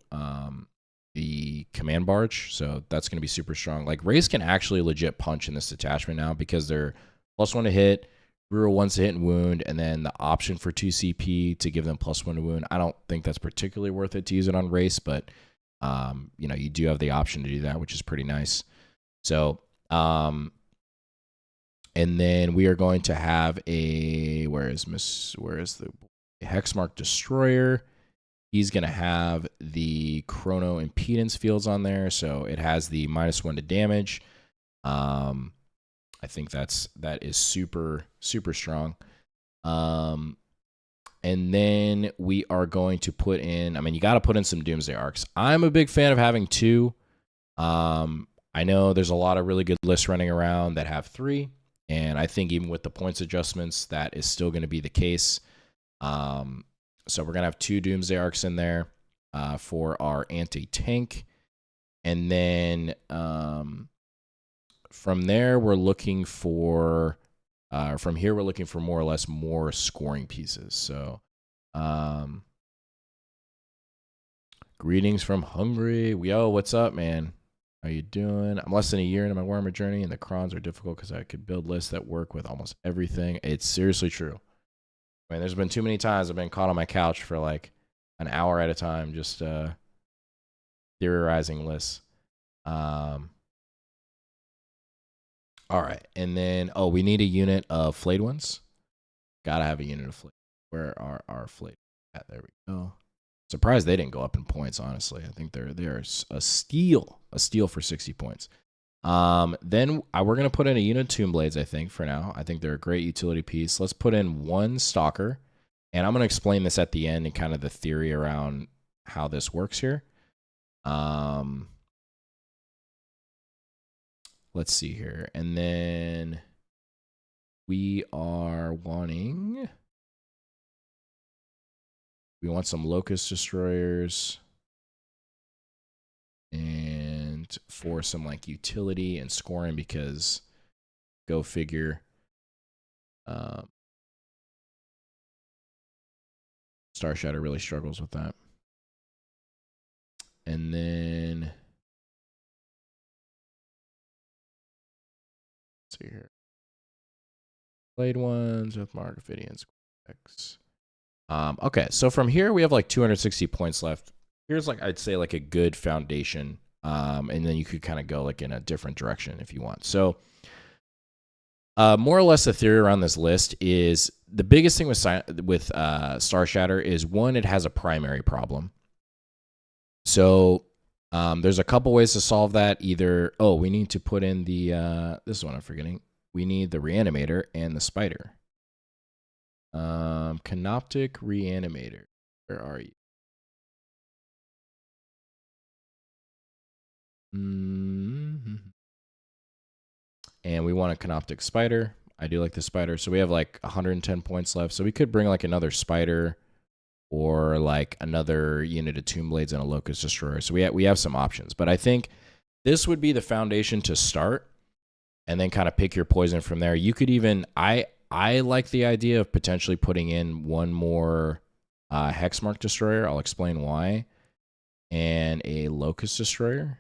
Speaker 1: the Command Barge. So that's going to be super strong. Like Race can actually legit punch in this detachment now because they're +1 to hit, reroll 1s to hit and wound, and then the option for 2 CP to give them +1 to wound. I don't think that's particularly worth it to use it on Race, but you know, you do have the option to do that, which is pretty nice. So, and then we are going to have a, where is the Hexmark Destroyer? He's going to have the Chrono Impedance fields on there. So it has the -1 to damage. I think that is super, super strong. And then we are going to put in, I mean, you got to put in some Doomsday Arcs. I'm a big fan of having 2. I know there's a lot of really good lists running around that have 3. And I think even with the points adjustments, that is still going to be the case. So we're going to have 2 Doomsday Arcs in there for our anti-tank. And then from there, we're looking for... from here, we're looking for more or less more scoring pieces. So, greetings from Hungary. Yo, what's up, man? How you doing? I'm less than a year into my Warhammer journey, and the crons are difficult because I could build lists that work with almost everything. It's seriously true. I mean, there's been too many times I've been caught on my couch for like an hour at a time, just theorizing lists. All right, and then we need a unit of flayed ones. Gotta have a unit of flayed. Where are our flayed? There we go. Surprised they didn't go up in points. Honestly, I think they're a steal for 60 points. Then we're gonna put in a unit of Tomb Blades. I think for now, I think they're a great utility piece. Let's put in one Stalker, and I'm gonna explain this at the end and kind of the theory around how this works here. Let's see here, and then we want some Locust Destroyers, and for some like utility and scoring, because go figure, Star Shatter really struggles with that. And then let's see here, Blade ones with Mark Ophidian X. Okay, so from here we have like 260 points left. Here's like, I'd say like a good foundation, and then you could kind of go like in a different direction if you want. So more or less the theory around this list is the biggest thing with Star Shatter is, one, it has a primary problem. So there's a couple ways to solve that. Either, we need to put in the this is what I'm forgetting. We need the Reanimator and the Spider. Canoptic Reanimator. Where are you? And we want a Canoptic Spider. I do like the Spider. So we have like 110 points left. So we could bring like another Spider, or like another unit of Tomb Blades and a Locust Destroyer. So we have some options. But I think this would be the foundation to start, and then kind of pick your poison from there. You could even, I like the idea of potentially putting in one more Hexmark Destroyer. I'll explain why. And a Locust Destroyer.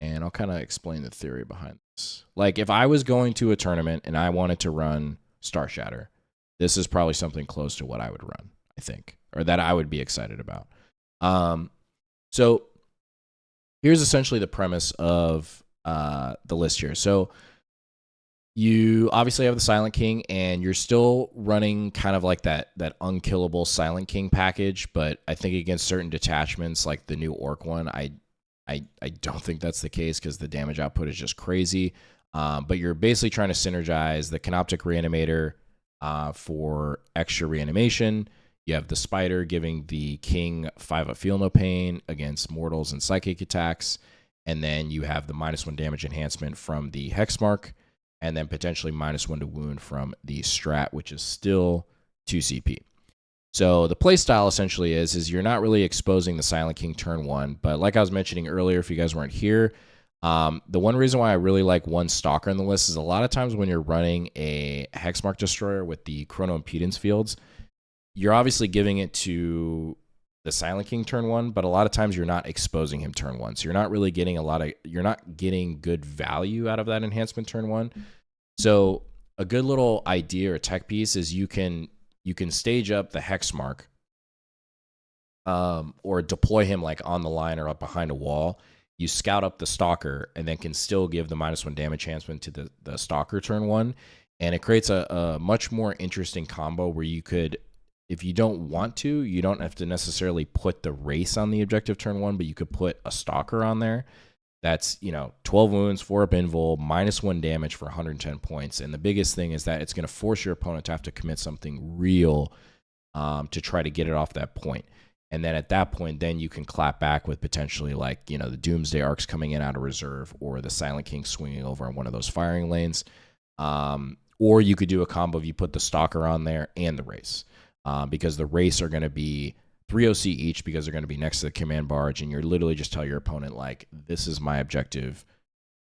Speaker 1: And I'll kind of explain the theory behind this. Like, if I was going to a tournament and I wanted to run Star Shatter, this is probably something close to what I would run, I think, or that I would be excited about. So here's essentially the premise of the list here. So you obviously have the Silent King, and you're still running kind of like that unkillable Silent King package, but I think against certain detachments, like the new Ork one, I don't think that's the case, because the damage output is just crazy. But you're basically trying to synergize the Canoptic Reanimator for extra reanimation. You have the Spider giving the King 5 Feel No Pain against mortals and psychic attacks. And then you have the -1 damage enhancement from the Hexmark, and then potentially -1 to wound from the Strat, which is still 2 CP. So the playstyle essentially is you're not really exposing the Silent King turn 1, but like I was mentioning earlier, if you guys weren't here, the one reason why I really like one Stalker in the list is a lot of times when you're running a Hexmark Destroyer with the Chrono Impedance fields, you're obviously giving it to the Silent King turn 1, but a lot of times you're not exposing him turn 1. So you're not really getting you're not getting good value out of that enhancement turn 1. So a good little idea or tech piece is you can stage up the Hexmark, or deploy him like on the line or up behind a wall. You scout up the Stalker, and then can still give the -1 damage enhancement to the Stalker turn 1. And it creates a much more interesting combo where you could, if you don't want to, you don't have to necessarily put the Race on the objective turn 1, but you could put a Stalker on there. That's, 12 wounds, 4 up invul, -1 damage for 110 points. And the biggest thing is that it's going to force your opponent to have to commit something real to try to get it off that point. And then at that point, then you can clap back with potentially like, the Doomsday Arcs coming in out of reserve, or the Silent King swinging over on one of those firing lanes. Or you could do a combo of you put the Stalker on there and the Race, because the Race are going to be 3 OC each, because they're going to be next to the command barge, and you're literally just tell your opponent, like, this is my objective.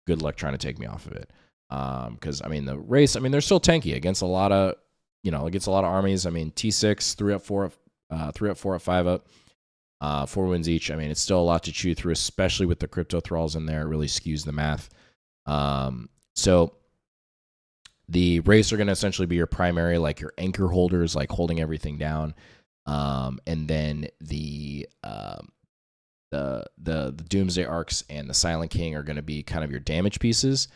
Speaker 1: Good luck trying to take me off of it. Because, the Race, they're still tanky against a lot of, armies. T6, 3 up, 4 up, 3 up, 4 up, 5 up, 4 wins each. It's still a lot to chew through, especially with the Crypto Thralls in there. It really skews the math. So the Race are going to essentially be your primary, like your anchor holders, like holding everything down. And then the the Doomsday Arcs and the Silent King are going to be kind of your damage pieces.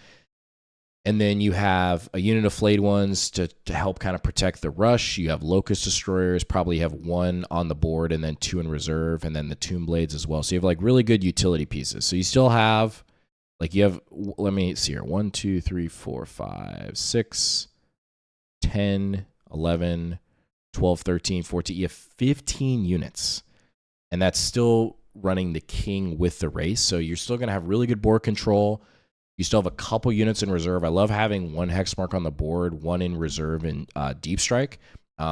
Speaker 1: And then you have a unit of flayed ones to help kind of protect the rush. You have Locust Destroyers, probably have 1 on the board and then 2 in reserve, and then the Tomb Blades as well. So you have like really good utility pieces. So you still have, like you have, let me see here, 1, 2, 3, 4, 5, 6, 10, 11, 12, 13, 14. You have 15 units. And that's still running the King with the race. So you're still going to have really good board control. You still have a couple units in reserve. I love having 1 hex mark on the board, 1 in reserve in Deep Strike,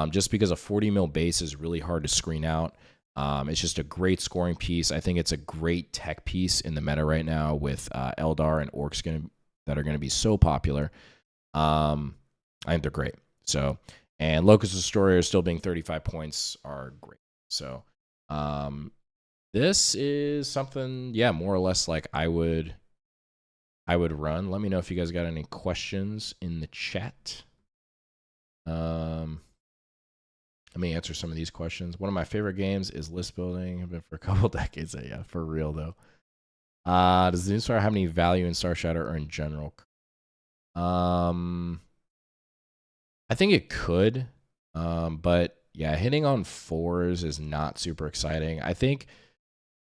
Speaker 1: just because a 40 mil base is really hard to screen out. It's just a great scoring piece. I think it's a great tech piece in the meta right now with Eldar and Orcs that are going to be so popular. I think they're great. So, and Locust Destroyers still being 35 points are great. So, this is something, yeah, more or less like I would run. Let me know if you guys got any questions in the chat. Let me answer some of these questions. One of my favorite games is list building. I've been for a couple decades. Yeah, for real though. Does the new star have any value in Star Shatter or in general? I think it could, but yeah, hitting on 4s is not super exciting. I think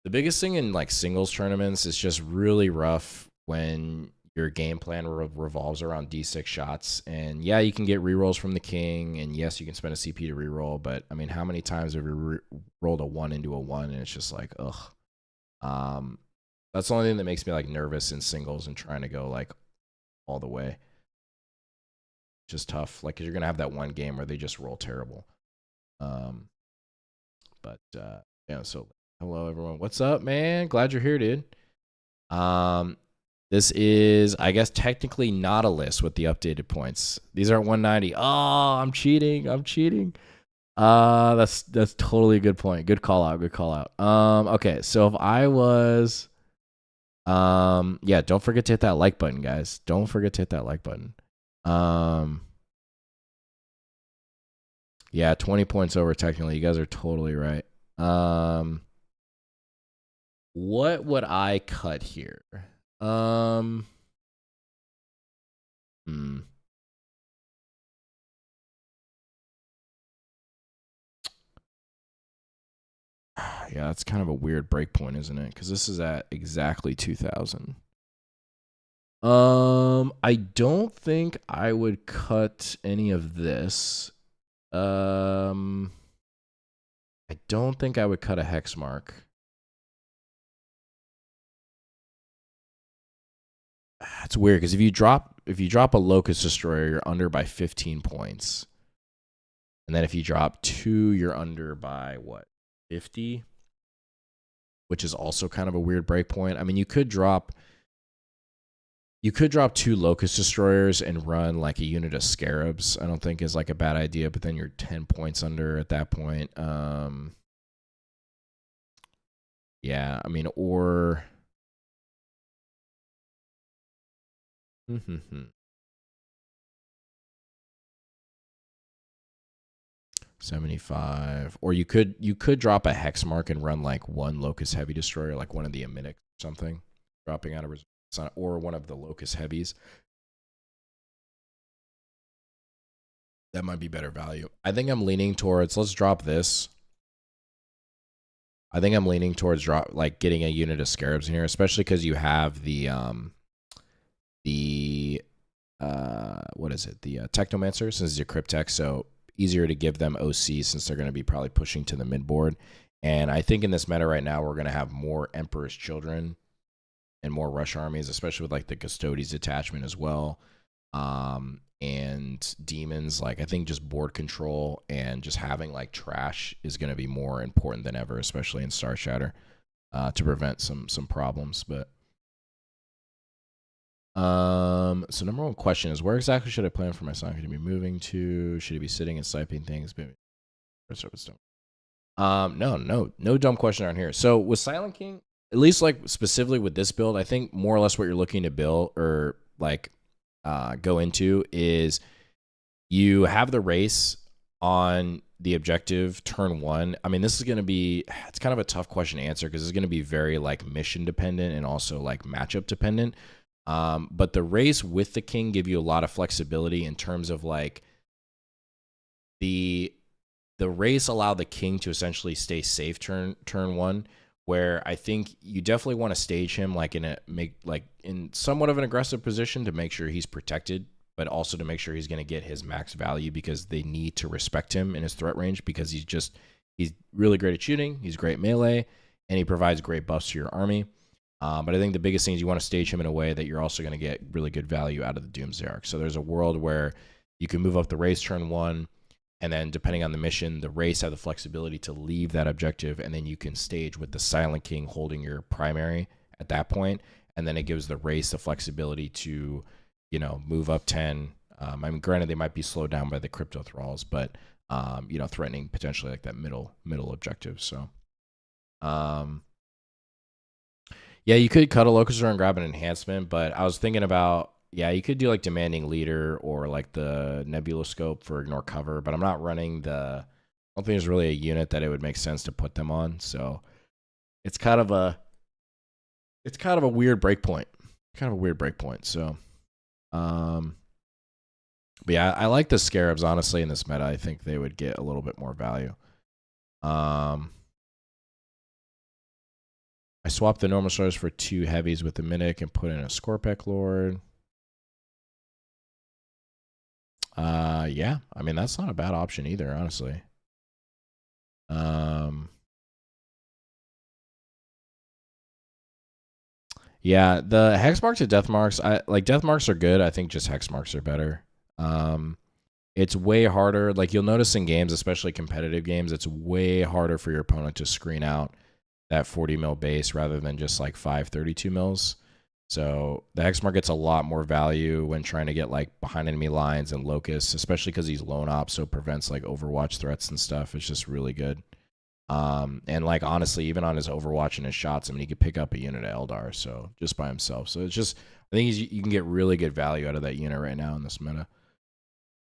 Speaker 1: the biggest thing in like singles tournaments is just really rough when your game plan revolves around D6 shots. And yeah, you can get rerolls from the King, and yes, you can spend a CP to reroll, but I mean, how many times have you rolled a 1 into a 1 and it's just like, ugh. That's the only thing that makes me like nervous in singles and trying to go like all the way. Just tough. Like, 'cause you're gonna have that one game where they just roll terrible. Yeah, so hello everyone. What's up, man? Glad you're here, dude. This is, I guess, technically not a list with the updated points. These aren't 190. Oh, I'm cheating. That's totally a good point. Good call out. Okay, so if I was, yeah, don't forget to hit that like button, guys. Don't forget to hit that like button. Yeah, 20 points over technically. You guys are totally right. What would I cut here? Yeah, that's kind of a weird break point, isn't it? Because this is at exactly 2,000. I don't think I would cut any of this. I don't think I would cut a hex mark. It's weird because if you drop a Locust Destroyer, you're under by 15 points. And then if you drop 2, you're under by what? 50? Which is also kind of a weird break point. I mean, you could drop 2 Locust Destroyers and run like a unit of Scarabs. I don't think is like a bad idea, but then you're 10 points under at that point. Yeah, I mean, or 75. Or you could drop a hex mark and run like 1 Locust Heavy Destroyer, like one of the Aminic or something, dropping out of reserve, or one of the Locust Heavies. That might be better value. I think I'm leaning towards, let's drop this. I think I'm leaning towards getting a unit of Scarabs in here, especially because you have the what is it? The Technomancer, since it's a Crypt tech, so easier to give them OC since they're going to be probably pushing to the mid board. And I think in this meta right now, we're going to have more Emperor's Children and more Rush armies, especially with like the Custodes Detachment as well. And demons, like I think just board control and just having like trash is going to be more important than ever, especially in Star Shatter, to prevent some problems. But so number one question is, where exactly should I plan for my son? Should he be moving to? Should he be sitting and sniping things? No dumb question around here. So with Silent King, at least like specifically with this build, I think more or less what you're looking to build or like go into is you have the race on the objective turn 1. I mean, this is going to be, it's kind of a tough question to answer because it's going to be very like mission dependent and also like matchup dependent. But the race with the king give you a lot of flexibility in terms of like the race allow the king to essentially stay safe turn 1, where I think you definitely want to stage him like in somewhat of an aggressive position to make sure he's protected, but also to make sure he's going to get his max value because they need to respect him in his threat range because he's really great at shooting, he's great melee, and he provides great buffs to your army. But I think the biggest thing is you want to stage him in a way that you're also going to get really good value out of the Doomsday Arc. So there's a world where you can move up the race turn 1, and then depending on the mission, the race have the flexibility to leave that objective, and then you can stage with the Silent King holding your primary at that point, and then it gives the race the flexibility to, you know, move up 10. I mean, granted, they might be slowed down by the crypto thralls, but you know, threatening potentially like that middle objective. So, yeah, you could cut a Locuster and grab an enhancement, but I was thinking about, yeah, you could do like Demanding Leader or like the Nebula Scope for Ignore Cover, but I'm not running I don't think there's really a unit that it would make sense to put them on. So it's kind of a weird breakpoint. So, but yeah, I like the Scarabs, honestly, in this meta. I think they would get a little bit more value. I swapped the normal stars for 2 heavies with the Mimic and put in a Scorpec Lord. Yeah, I mean, that's not a bad option either, honestly. Yeah, the hex marks to death marks, death marks are good. I think just hex marks are better. It's way harder. Like you'll notice in games, especially competitive games, it's way harder for your opponent to screen out that 40 mil base rather than just like 532 mils. So the hex mark gets a lot more value when trying to get like behind enemy lines and locusts, especially because he's lone op, so it prevents like Overwatch threats and stuff. It's just really good. And like honestly, even on his Overwatch and his shots, I mean, he could pick up a unit of Eldar, so just by himself. So it's just, I think you can get really good value out of that unit right now in this meta.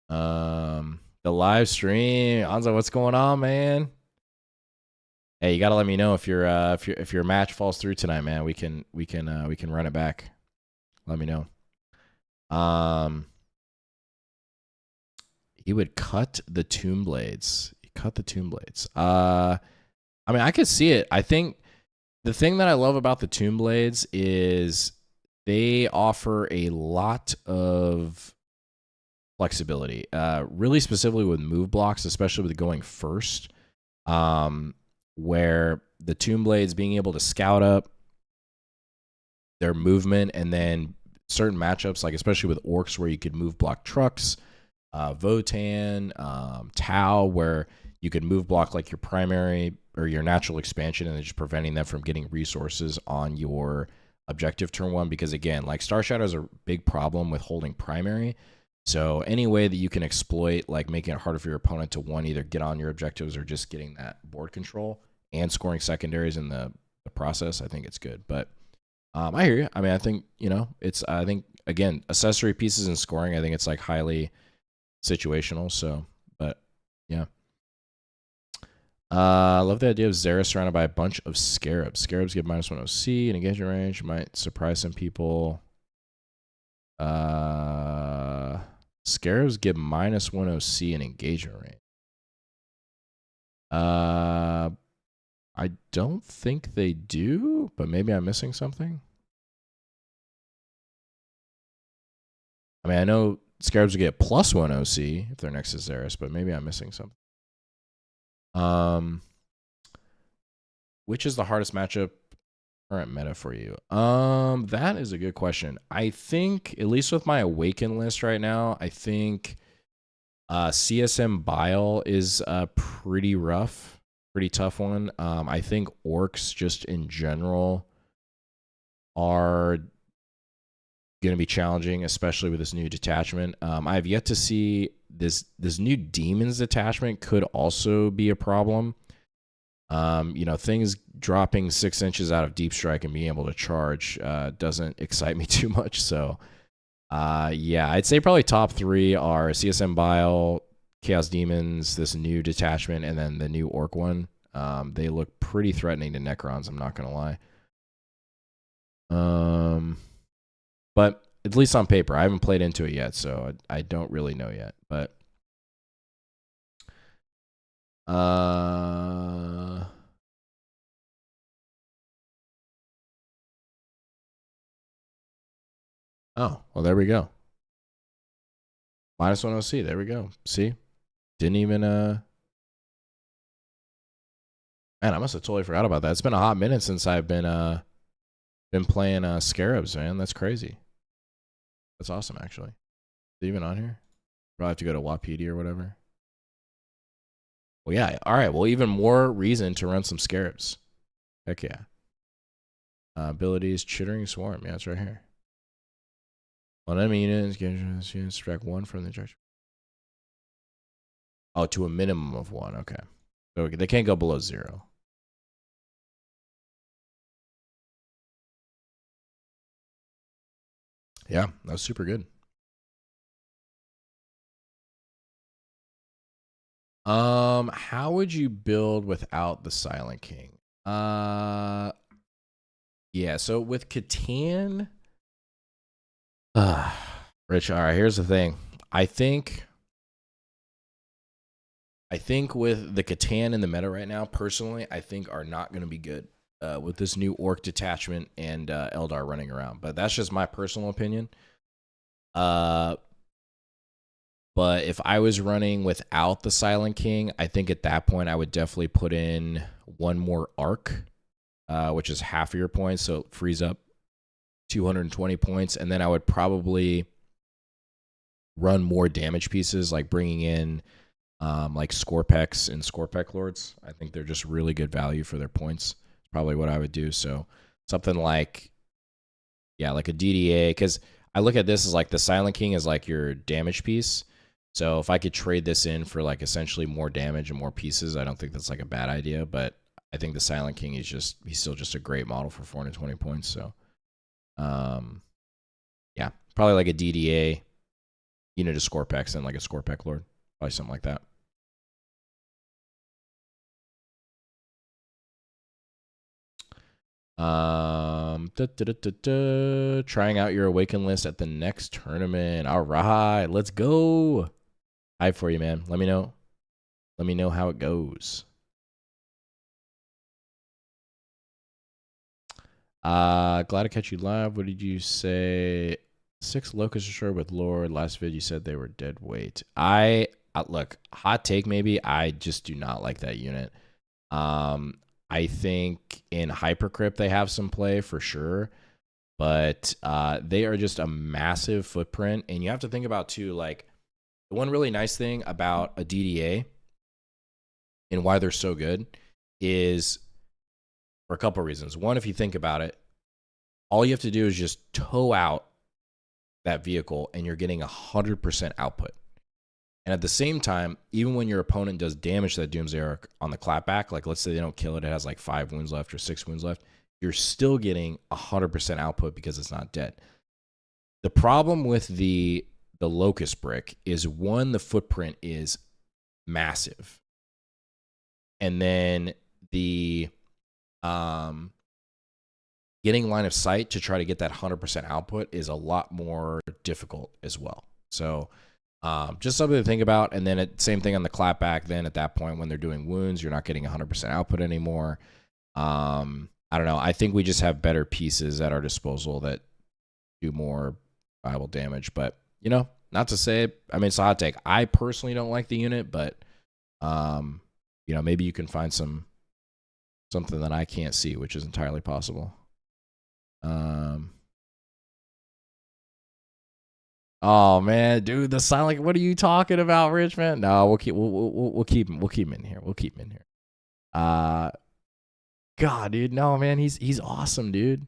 Speaker 1: The live stream, Anza, what's going on, man? Hey, you gotta let me know if your match falls through tonight, man. We can run it back. Let me know. He would cut the Tomb Blades. I mean, I could see it. I think the thing that I love about the Tomb Blades is they offer a lot of flexibility, really specifically with move blocks, especially with going first, where the Tomb Blades being able to scout up their movement, and then certain matchups, like especially with Orcs, where you could move block trucks, Votan, Tau, where you could move block like your primary or your natural expansion, and then just preventing them from getting resources on your objective turn 1. Because again, like Star Shadow is a big problem with holding primary. So any way that you can exploit, like making it harder for your opponent to either get on your objectives or just getting that board control and scoring secondaries in the process, I think it's good. But I hear you. I mean, I think, you know, I think, again, accessory pieces and scoring, I think it's like highly situational. So, but yeah. I love the idea of Zera surrounded by a bunch of Scarabs. Scarabs give -1 OC and engagement range. Might surprise some people. Scarabs give -1 OC and engagement range. I don't think they do, but maybe I'm missing something. I mean, I know Scarabs will get +1 OC if they're next to Xeris, but maybe I'm missing something. Which is the hardest matchup current meta for you? That is a good question. I think, at least with my Awaken list right now, I think CSM Bile is pretty rough, pretty tough one. I think Orcs just in general are going to be challenging, especially with this new detachment. I have yet to see this new Demons detachment could also be a problem. You know, things dropping 6 inches out of Deep Strike and being able to charge doesn't excite me too much. So, yeah, I'd say probably top 3 are CSM Bile, Chaos Demons, this new detachment, and then the new Ork one. They look pretty threatening to Necrons, I'm not going to lie. But at least on paper, I haven't played into it yet, so I don't really know yet. But oh, well, there we go. -1 OC, there we go. See? Didn't even, man, I must have totally forgot about that. It's been a hot minute since I've been playing Scarabs, man. That's crazy. That's awesome, actually. Is it even on here? Probably have to go to Wapedia or whatever. Well, yeah. All right. Well, even more reason to run some Scarabs. Heck yeah. Abilities, Chittering Swarm. Yeah, it's right here. On enemy units, subtract 1 from the judgment. Oh, to a minimum of 1. Okay. So they can't go below 0. Yeah, that was super good. How would you build without the Silent King? Yeah, so with Catan, Rich, all right, here's the thing. I think with the Catan in the meta right now, personally, I think are not going to be good with this new Ork Detachment and Eldar running around. But that's just my personal opinion. But if I was running without the Silent King, I think at that point I would definitely put in 1 more Arc, which is half of your points, so it frees up 220 points. And then I would probably run more damage pieces, like bringing in like Scorpex and Scorpec Lords. I think they're just really good value for their points. It's probably what I would do. So something like, yeah, like a DDA, because I look at this as like the Silent King is like your damage piece. So if I could trade this in for like essentially more damage and more pieces, I don't think that's like a bad idea. But I think the Silent King is he's still just a great model for 420 points. So, yeah, probably like a DDA, unit of Scorpex and like a Scorpec Lord, probably something like that. Trying out your Awaken list at the next tournament. All right, let's go. Hype for you, man. Let me know. Let me know how it goes. Glad to catch you live. What did you say? 6 Locust Ashore with Lord. Last vid you said they were dead weight. Look, hot take maybe. I just do not like that unit. I think in Hypercrypt they have some play for sure, but they are just a massive footprint. And you have to think about too, like, the one really nice thing about a DDA and why they're so good is for a couple of reasons. One, if you think about it, all you have to do is just tow out that vehicle and you're getting 100% output. And at the same time, even when your opponent does damage to that Doomsday Ark on the clapback, like let's say they don't kill it, it has like 5 wounds left or 6 wounds left, you're still getting 100% output because it's not dead. The problem with the Locust Brick is, one, the footprint is massive. And then the getting line of sight to try to get that 100% output is a lot more difficult as well. So just something to think about. And then same thing on the clapback. Then at that point, when they're doing wounds, you're not getting 100% output anymore. I don't know. I think we just have better pieces at our disposal that do more viable damage. But, you know, not to say, I mean, it's a hot take. I personally don't like the unit, but, you know, maybe you can find something that I can't see, which is entirely possible. Oh man, dude, the Silent. What are you talking about, Rich man? No, we'll keep him in here. We'll keep him in here. God, dude, no man, he's awesome, dude.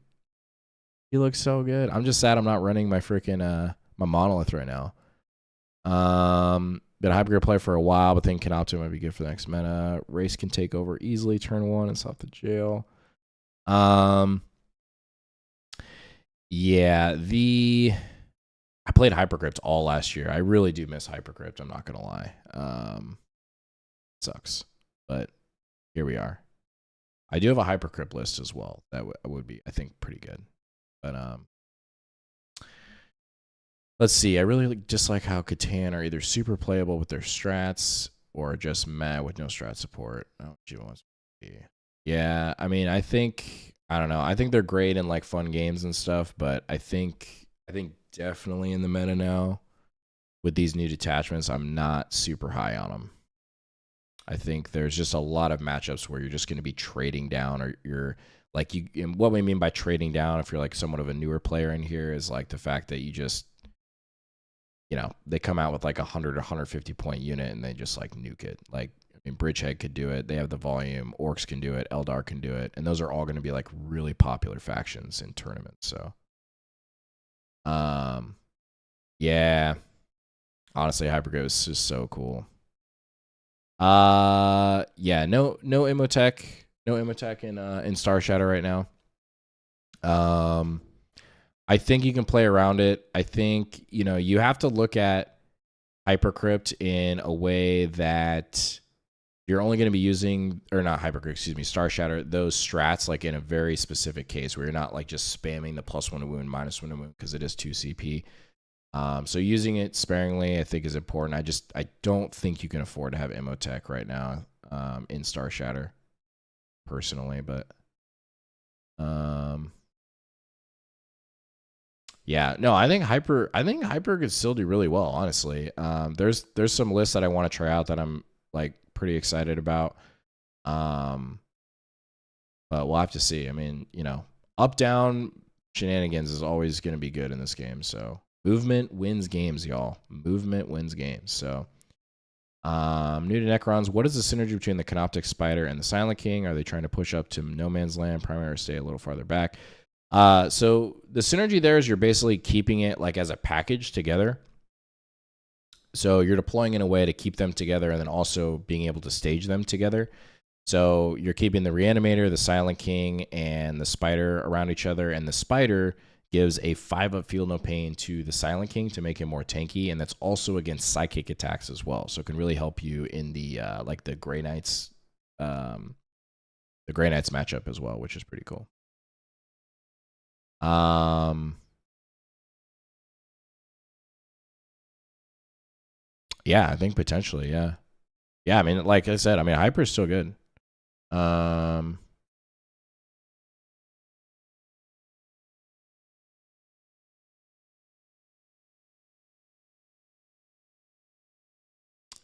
Speaker 1: He looks so good. I'm just sad I'm not running my freaking my monolith right now. Been a hypergrade player for a while, but think Canopto might be good for the next meta. Race can take over easily turn 1 and stop the jail. Yeah, I played Hypercrypt all last year. I really do miss Hypercrypt. I'm not gonna lie. Sucks, but here we are. I do have a Hypercrypt list as well. That would be, I think, pretty good. But let's see. I really just like how Catan are either super playable with their strats or just mad with no strat support. Oh, G wants to be. Yeah, I mean, I don't know. I think they're great in like fun games and stuff, but I think definitely in the meta now with these new detachments, I'm not super high on them. I think there's just a lot of matchups where you're just going to be trading down, or you're like, and what we mean by trading down, if you're like somewhat of a newer player in here, is like the fact that you just, they come out with like 100 or 150 point unit and they just like nuke it. Like, I mean, Bridgehead could do it. They have the volume. Orcs can do it. Eldar can do it. And those are all going to be like really popular factions in tournaments. So, yeah, honestly, Hypergo is just so cool. Yeah, no Imotech in Star Shadow right now. I think you can play around it. I think, you have to look at Hypercrypt in a way that you're only going to be using, or not Hypercrypt, excuse me, Star Shatter, those strats like in a very specific case where you're not like just spamming the +1 to wound, -1 to wound, because it is 2 CP. So using it sparingly, I think, is important. I don't think you can afford to have Imotech right now in Star Shatter, personally, but yeah, no, I think Hyper could still do really well, honestly. There's some lists that I want to try out that I'm like pretty excited about. But we'll have to see. I mean, up down shenanigans is always going to be good in this game. So movement wins games, y'all. Movement wins games. So new to Necrons, what is the synergy between the Canoptic Spider and the Silent King? Are they trying to push up to no man's land, primary, or stay a little farther back? So the synergy there is you're basically keeping it like as a package together. So you're deploying in a way to keep them together and then also being able to stage them together. So you're keeping the Reanimator, the Silent King, and the Spider around each other. And the Spider gives a 5-up feel no pain to the Silent King to make him more tanky. And that's also against psychic attacks as well. So it can really help you in the like the Grey Knights matchup as well, which is pretty cool. Yeah, I think potentially, yeah. Yeah, I mean, like I said, I mean, Hyper is still good.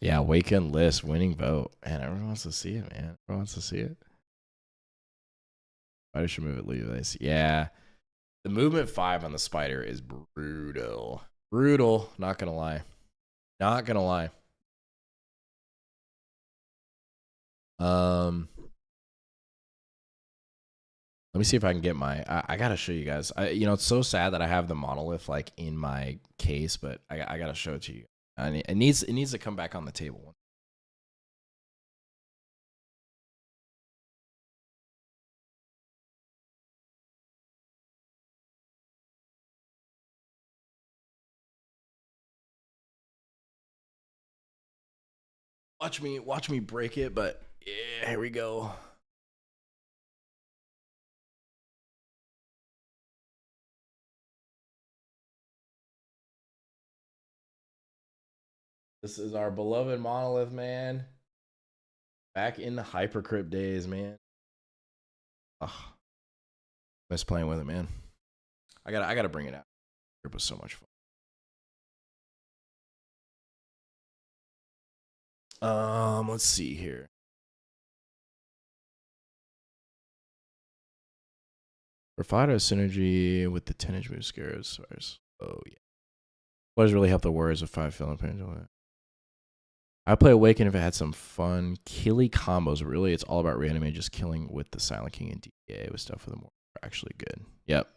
Speaker 1: Yeah, Waken list, winning vote. Man, everyone wants to see it, man. Everyone wants to see it. Spider should move it, leave this. Yeah. The movement 5 on the Spider is brutal. Brutal, not gonna lie. Not gonna lie. Let me see if I can get my. I gotta show you guys. It's so sad that I have the monolith like in my case, but I gotta show it to you. It needs to come back on the table. Watch me break it, but yeah, here we go. This is our beloved monolith, man. Back in the Hypercrypt days, man. Ugh. Miss playing with it, man. I gotta bring it out. It was so much fun. Let's see here. Rafado synergy with the 10-inch move scares. Oh yeah. What does really help the warriors of 5 feeling pain? I play Awaken if it had some fun killy combos. Really, it's all about reanimate, just killing with the Silent King and DA with stuff for the more actually good. Yep.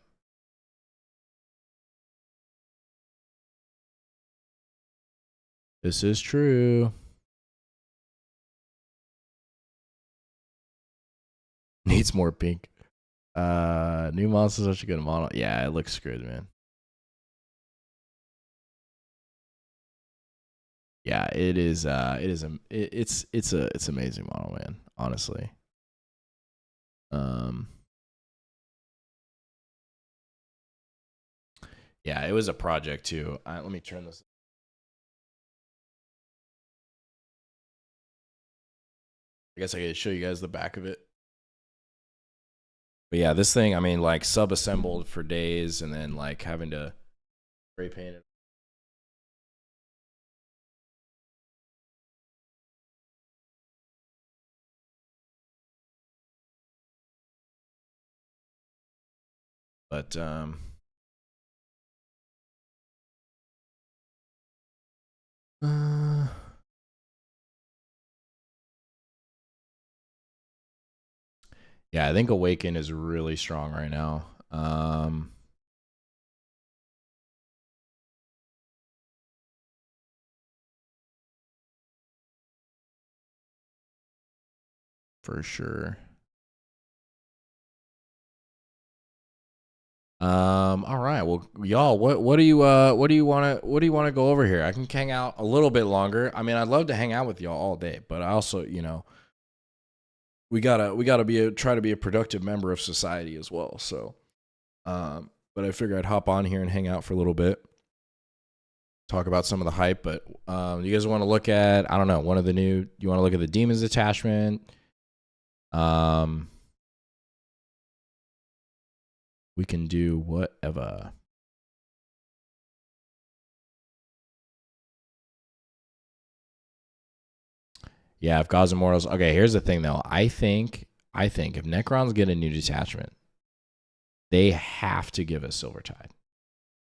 Speaker 1: This is true. Needs more pink. New monster is such a good model. Yeah, it looks good, man. Yeah, it is. It's amazing model, man. Honestly. Um. Yeah, it was a project too. Let me turn this. I guess I could show you guys the back of it. But yeah, this thing, I mean, like sub-assembled for days and then like having to spray paint it. But uh, yeah, I think Awaken is really strong right now. For sure. All right. Well, y'all, what do you want to go over here? I can hang out a little bit longer. I mean, I'd love to hang out with y'all all day, but I also, we gotta try to be a productive member of society as well. So, but I figured I'd hop on here and hang out for a little bit, talk about some of the hype. But you guys want to look at, I don't know, one of the new? You want to look at the Demons Detachment? We can do whatever. Yeah, if God's Immortals. Okay, here's the thing though. I think if Necrons get a new detachment, they have to give us Silvertide.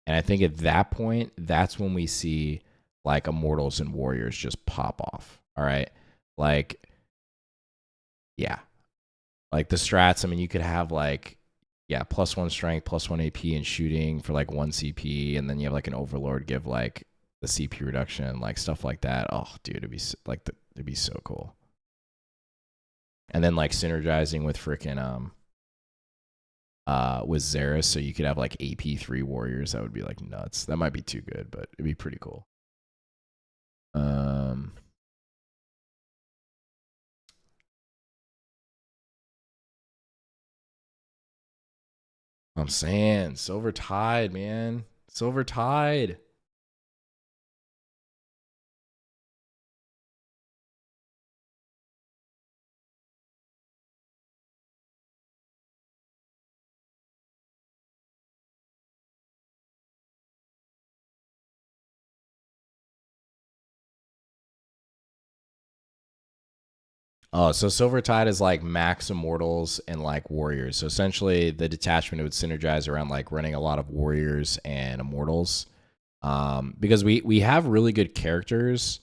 Speaker 1: And I think at that point, that's when we see like Immortals and Warriors just pop off. All right. Like, yeah. Like the strats, I mean, you could have like, yeah, +1 strength, +1 AP and shooting for like 1 CP. And then you have like an Overlord give like the CP reduction, like stuff like that. Oh, dude, it'd be so cool. And then like synergizing with freaking with Xeris, so you could have like AP3 warriors. That would be like nuts. That might be too good, but it'd be pretty cool. I'm saying Silver Tide, man. Silver Tide. Oh, so Silver Tide is like max immortals and like warriors. So essentially the detachment would synergize around like running a lot of warriors and immortals. Because we have really good characters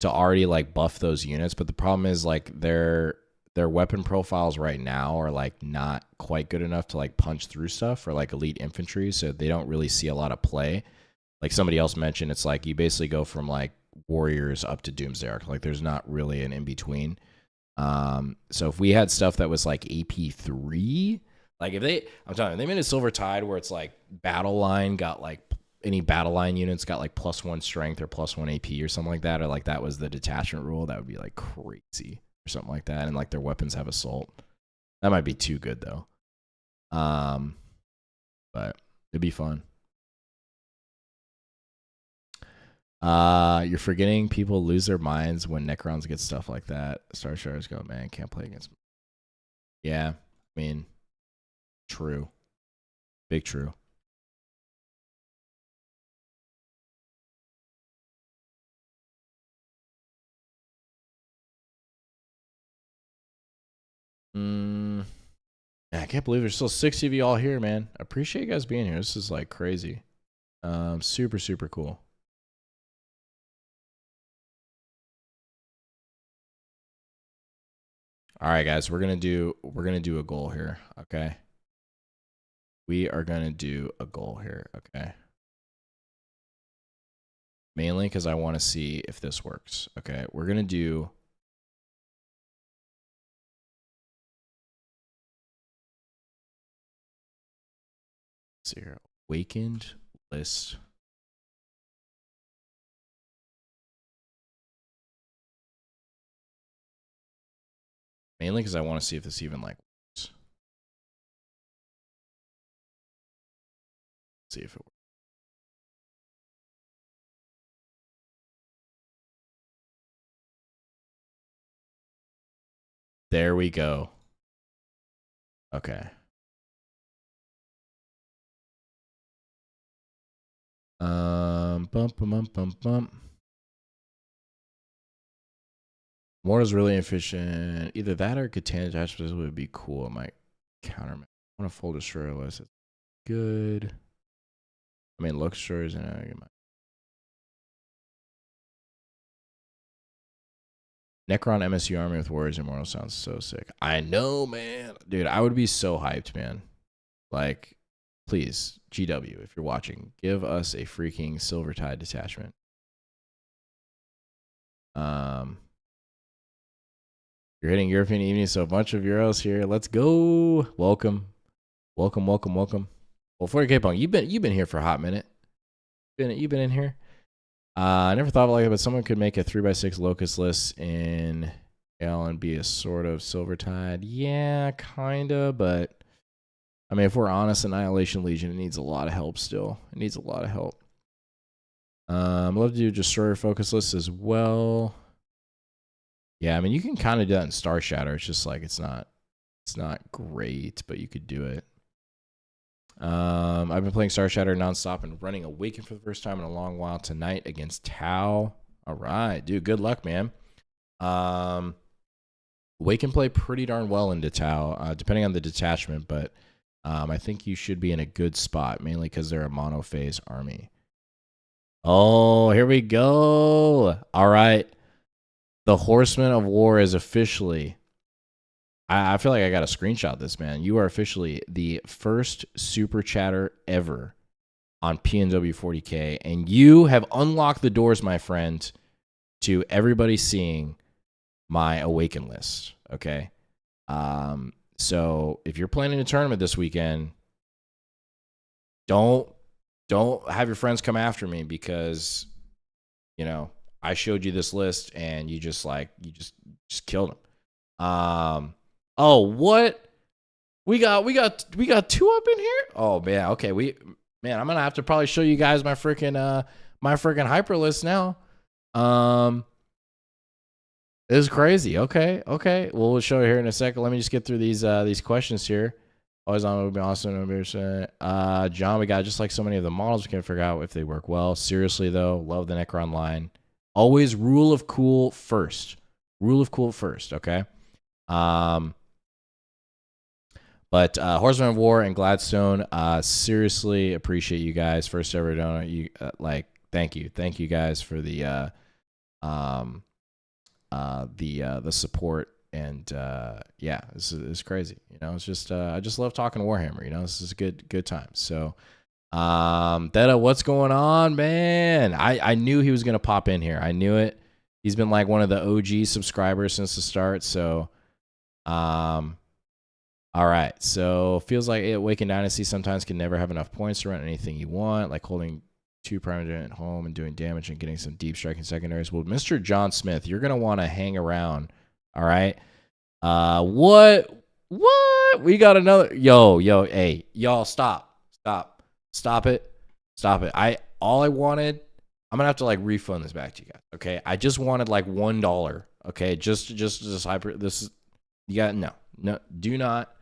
Speaker 1: to already like buff those units, but the problem is like their weapon profiles right now are like not quite good enough to like punch through stuff for like elite infantry, so they don't really see a lot of play. Like somebody else mentioned, it's like you basically go from like warriors up to Doomsday Arc. Like there's not really an in between. So if we had stuff that was like AP3, like I'm telling you, they made a Silver Tide where it's like battle line got like any battle line units got like +1 strength or +1 AP or something like that, or like that was the detachment rule, that would be like crazy or something like that. And like their weapons have assault. That might be too good though. But it'd be fun. You're forgetting people lose their minds when Necrons get stuff like that. Star Shards go, man, can't play against me. Yeah, I mean, true. Big true. Mm, I can't believe there's still 60 of you all here, man. I appreciate you guys being here. This is like crazy. Super, super cool. All right, guys, we're gonna do a goal here. Okay. We are gonna do a goal here. Okay. Mainly because I want to see if this works. Okay, we're gonna do. Let's see here. Awakened list. Mainly because I want to see if this even like works. See if it works. There we go. Okay. Bump, bump, bump, bump. More is really efficient. Either that or Catan Detachment would be cool. It might counter. I want a full destroyer list. It's good. I mean, look destroyers and Necron MSU Army with Warriors Immortal sounds so sick. I know, man. Dude, I would be so hyped, man. Like, please, GW, if you're watching, give us a freaking Silvertide detachment. You're hitting European evening, so a bunch of Euros here. Let's go. Welcome. Welcome. Well, 40K Pong, you've been here for a hot minute. You've been in here. I never thought about it, but someone could make a 3x6 Locust list in L and be a sort of Silvertide. Yeah, kinda, but I mean, if we're honest, Annihilation Legion, it needs a lot of help still. It needs a lot of help. I'd love to do Destroyer focus lists as well. Yeah, I mean, you can kind of do that in Star Shatter. It's just like it's not great, but you could do it. I've been playing Star Shatter nonstop and running Awaken for the first time in a long while tonight against Tau. All right, dude. Good luck, man. Awaken play pretty darn well into Tau, depending on the detachment, but I think you should be in a good spot, mainly because they're a monophase army. Oh, here we go. All right. The Horseman of War is officially... I feel like I got to screenshot this, man. You are officially the first super chatter ever on PNW 40K, and you have unlocked the doors, my friend, to everybody seeing my Awaken list, okay? So if you're planning a tournament this weekend, don't have your friends come after me because, you know, I showed you this list and you just killed them. Oh, what? We got two up in here? Oh man, okay. I'm gonna have to probably show you guys my freaking hyper list now. This is crazy. Okay. Well, we'll show you here in a second. Let me just get through these questions here. Always on would be awesome. John, we got just like so many of the models, we can't figure out if they work well. Seriously though, love the Necron line. Always rule of cool first. Okay. But Horseman of War and Gladstone, seriously appreciate you guys. First ever donor, you thank you guys for the support, and yeah, this is crazy. You know, it's just I just love talking Warhammer. You know, this is a good time. So, Theta, what's going on, man? I knew he was gonna pop in here. I knew it. He's been like one of the OG subscribers since the start. So, all right, so feels like Awaken Dynasty sometimes can never have enough points to run anything you want, like holding 2 primary at home and doing damage and getting some deep striking secondaries. Well, Mr. John Smith, you're going to want to hang around, all right? What? We got another... Yo, hey, y'all, stop it. All I wanted... I'm going to have to, like, refund this back to you guys, okay? I just wanted, like, $1, okay? Just hyper... This is... You got... No, do not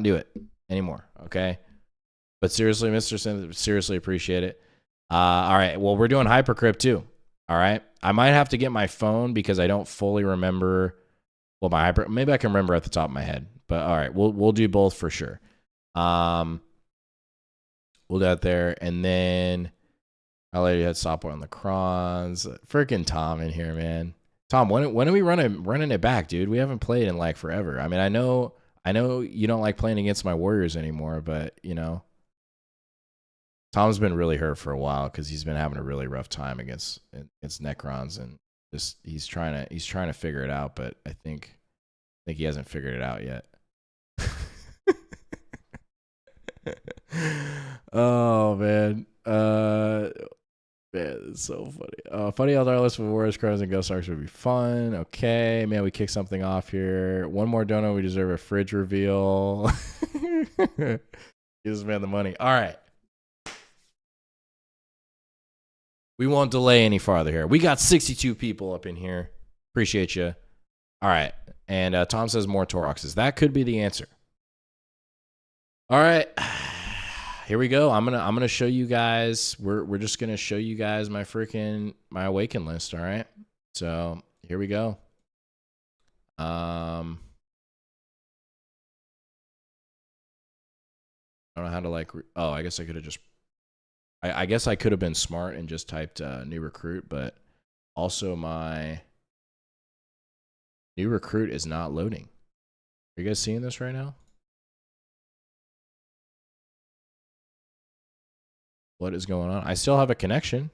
Speaker 1: do it anymore, okay? But seriously, Mr. Smith, seriously appreciate it. All right, well, we're doing Hypercrypt too, all right? I might have to get my phone because I don't fully remember maybe I can remember at the top of my head, but all right, we'll do both for sure. We'll do that there, and then I already had Stopboy on the Crons. Freaking Tom in here, man. Tom, when are we running it back, dude? We haven't played in like forever. I mean, I know you don't like playing against my Warriors anymore, but you know, Tom's been really hurt for a while because he's been having a really rough time against Necrons, and just he's trying to figure it out, but I think he hasn't figured it out yet. Oh man. Man, it's so funny. Funny how our list of Warriors, Crows, and Ghost Arcs would be fun. Okay, man, we kick something off here. One more dono. We deserve a fridge reveal. Give this man the money. All right. We won't delay any farther here. We got 62 people up in here. Appreciate you. All right. And Tom says more Toroxes. That could be the answer. All right. Here we go. I'm gonna show you guys. We're just gonna show you guys my Awaken list. All right. So here we go. I don't know how to I guess I could have just. I guess I could have been smart and just typed new recruit, but also my new recruit is not loading. Are you guys seeing this right now? What is going on? I still have a connection.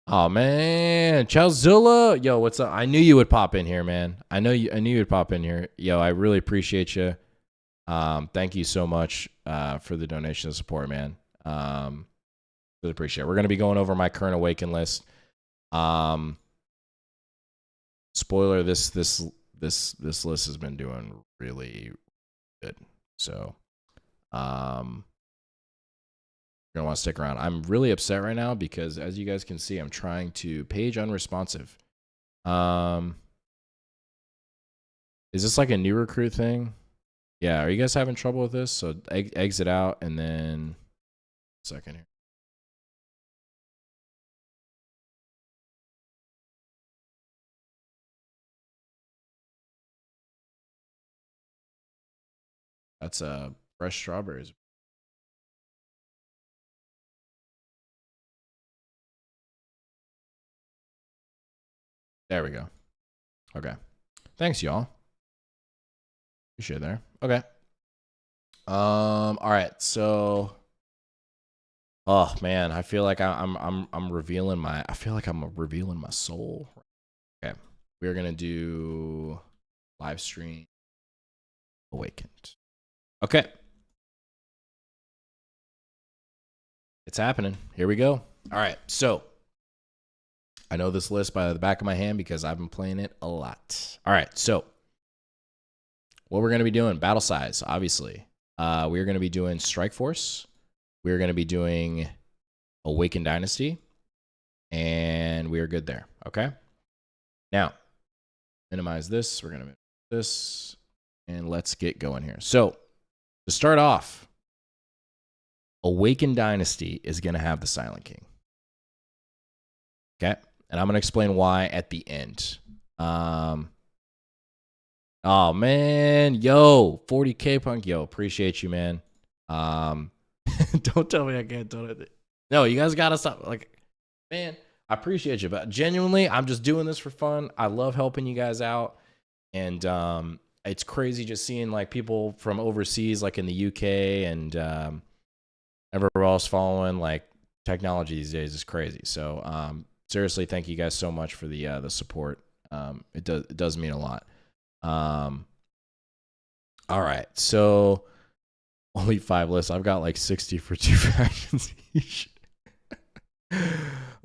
Speaker 1: Oh man, Chowzilla, yo, what's up? I knew you would pop in here, man. I knew you would pop in here. Yo, I really appreciate you. Thank you so much for the donation and support, man. Really appreciate it. We're gonna be going over my current Awaken list. Spoiler: this list has been doing really good. So, you're gonna want to stick around. I'm really upset right now because, as you guys can see, I'm trying to page unresponsive. Is this like a new recruit thing? Yeah, are you guys having trouble with this? So exit out and then second here. That's fresh strawberries. There we go. Okay. Thanks, y'all. Appreciate it there. Okay. All right. So, oh man, I feel like I'm revealing my. I feel like I'm revealing my soul. Okay. We're gonna do live stream Awakened. Okay. It's happening. Here we go. All right. So, I know this list by the back of my hand because I've been playing it a lot. All right. So, what we're going to be doing, battle size, obviously. We're going to be doing Strike Force. We're going to be doing Awaken Dynasty. And we are good there. Okay. Now, minimize this. We're going to minimize this. And let's get going here. So, to start off, Awaken Dynasty is going to have the Silent King. Okay. And I'm going to explain why at the end. Oh, man. Yo, 40K Punk. Yo, appreciate you, man. Don't tell me I can't donate it. No, you guys got to stop. Like, man, I appreciate you. But genuinely, I'm just doing this for fun. I love helping you guys out. And it's crazy just seeing, like, people from overseas, like in the UK and everywhere else following. Like, technology these days is crazy. So, seriously, thank you guys so much for the support. It does mean a lot. All right, so only 5 lists. I've got like 60 for 2 factions each.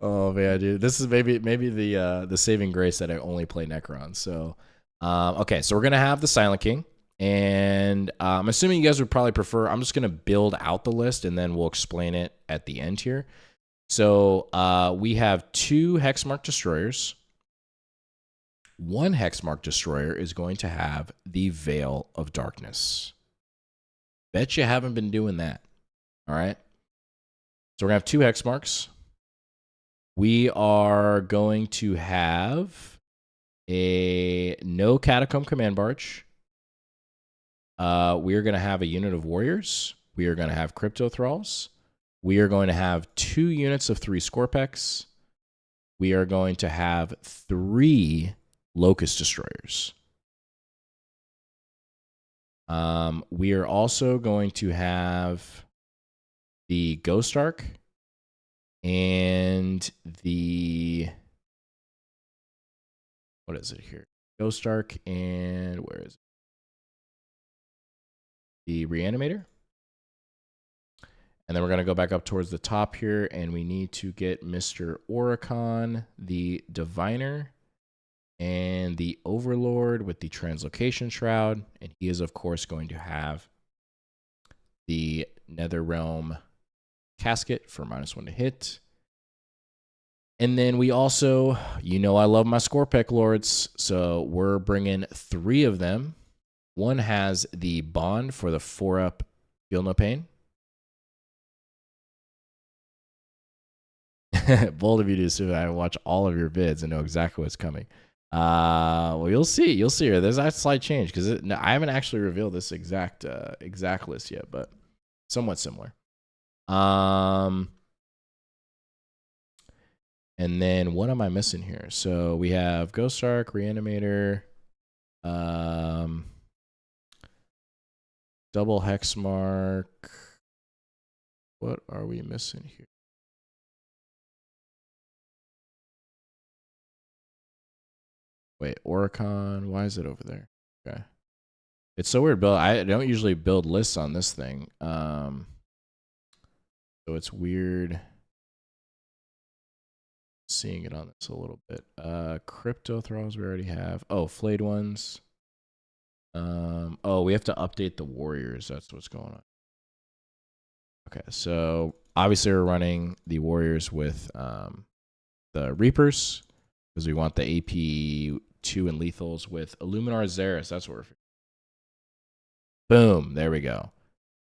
Speaker 1: Oh man, dude, this is maybe the saving grace that I only play Necron. So, okay, so we're gonna have the Silent King, and I'm assuming you guys would probably prefer. I'm just gonna build out the list, and then we'll explain it at the end here. So we have 2 Hexmark Destroyers. 1 Hexmark Destroyer is going to have the Veil of Darkness. Bet you haven't been doing that. All right. So we're going to have 2 Hexmarks. We are going to have no Catacomb Command Barge. We are going to have a unit of Warriors. We are going to have Crypto Thralls. We are going to have 2 units of 3 Scorpex. We are going to have 3 Locust Destroyers. We are also going to have the Ghost Ark and the, what is it here? Ghost Ark and where is it? The Reanimator. And then we're going to go back up towards the top here, and we need to get Mr. Oricon, the Diviner, and the Overlord with the Translocation Shroud. And he is, of course, going to have the Netherrealm Casket for -1 to hit. And then we also, I love my Scorpic Lords, so we're bringing 3 of them. One has the Bond for the 4-up Feel No Pain. Bold of you to assume I watch all of your vids and know exactly what's coming. Well, you'll see. You'll see her. There's a slight change because I haven't actually revealed this exact list yet, but somewhat similar. And then what am I missing here? So we have Ghost Ark, Reanimator, Double Hexmark. What are we missing here? Wait, Oricon. Why is it over there? Okay. It's so weird. I don't usually build lists on this thing. So it's weird seeing it on this a little bit. Crypto Thralls we already have. Oh, Flayed Ones. We have to update the Warriors. That's what's going on. Okay, so obviously we're running the Warriors with the Reapers because we want the AP2 and Lethals with Illuminar Xeris. That's what we're. Boom, there we go.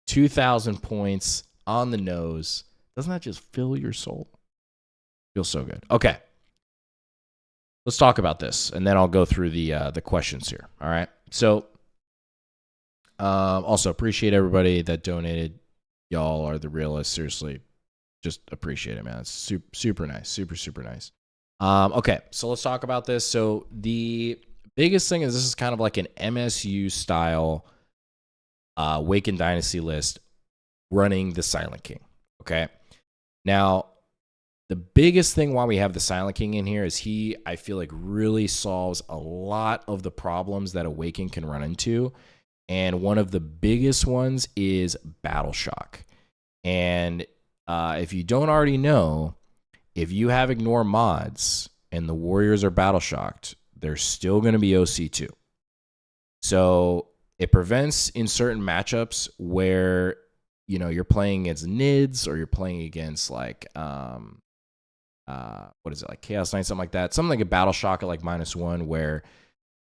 Speaker 1: 2,000 points on the nose. Doesn't that just fill your soul? Feels so good. Okay. Let's talk about this, and then I'll go through the questions here. All right. So, also appreciate everybody that donated. Y'all are the realists. Seriously, just appreciate it, man. It's super nice. Super nice. Okay, so let's talk about this. So the biggest thing is this is kind of like an MSU style Awakened Dynasty list running the Silent King. Okay. Now, the biggest thing why we have the Silent King in here is I feel like really solves a lot of the problems that Awaken can run into. And one of the biggest ones is Battle Shock. And if you don't already know, if you have Ignore mods and the Warriors are Battle Shocked, they're still going to be OC2. So it prevents in certain matchups where, you're playing against Nids or you're playing against like, what is it, like Chaos Knight, something like that. Something like a Battle Shock at like -1 where,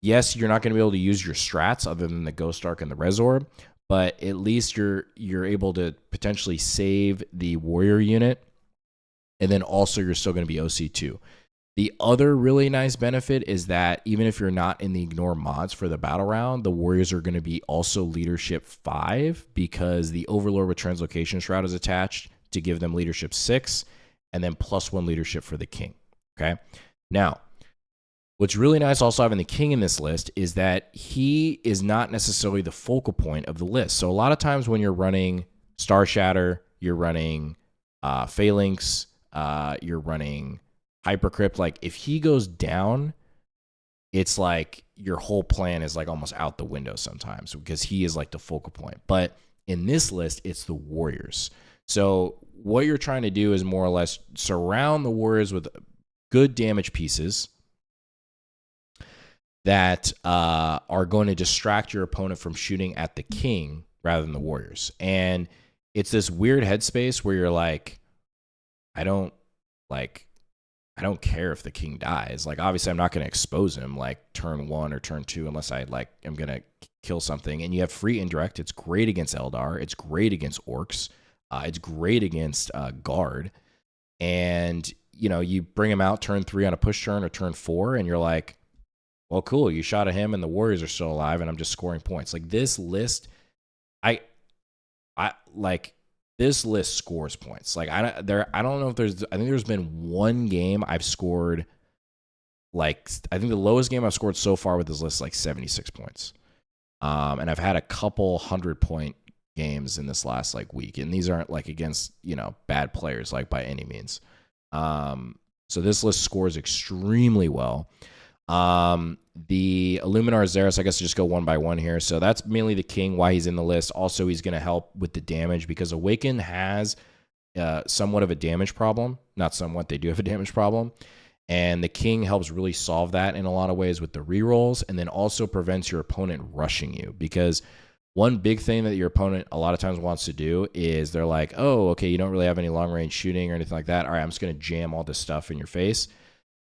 Speaker 1: yes, you're not going to be able to use your strats other than the Ghost Ark and the Resorb, but at least you're able to potentially save the Warrior unit, and then also you're still going to be OC2. The other really nice benefit is that even if you're not in the Ignore mods for the battle round, the Warriors are going to be also Leadership 5 because the Overlord with Translocation Shroud is attached to give them Leadership 6, and then +1 Leadership for the King. Okay? Now, what's really nice also having the King in this list is that he is not necessarily the focal point of the list. So a lot of times when you're running Star Shatter, you're running Phalanx, you're running Hypercrypt, like if he goes down, it's like your whole plan is like almost out the window sometimes because he is like the focal point. But in this list, it's the Warriors. So what you're trying to do is more or less surround the Warriors with good damage pieces that are going to distract your opponent from shooting at the King rather than the Warriors. And it's this weird headspace where you're like, I don't care if the King dies. Like, obviously, I'm not going to expose him like turn 1 or turn 2 unless I am going to kill something. And you have free indirect. It's great against Eldar. It's great against Orcs. It's great against Guard. And, you bring him out turn 3 on a push turn or turn 4, and you're like, well, cool. You shot at him, and the Warriors are still alive, and I'm just scoring points. Like, this list, this list scores points. Like I don't know if I think there's been one game I've scored I think the lowest game I've scored so far with this list is like 76 points. And I've had a couple 100-point games in this last week, and these aren't against, bad players by any means. So this list scores extremely well. The Illuminar Xeris, I guess just go one by one here. So that's mainly the king, why he's in the list. Also, he's going to help with the damage because Awaken has somewhat of a damage problem. Not somewhat, they do have a damage problem. And the king helps really solve that in a lot of ways with the rerolls, and then also prevents your opponent rushing you. Because one big thing that your opponent a lot of times wants to do is they're like, oh, okay, you don't really have any long range shooting or anything like that. All right, I'm just going to jam all this stuff in your face.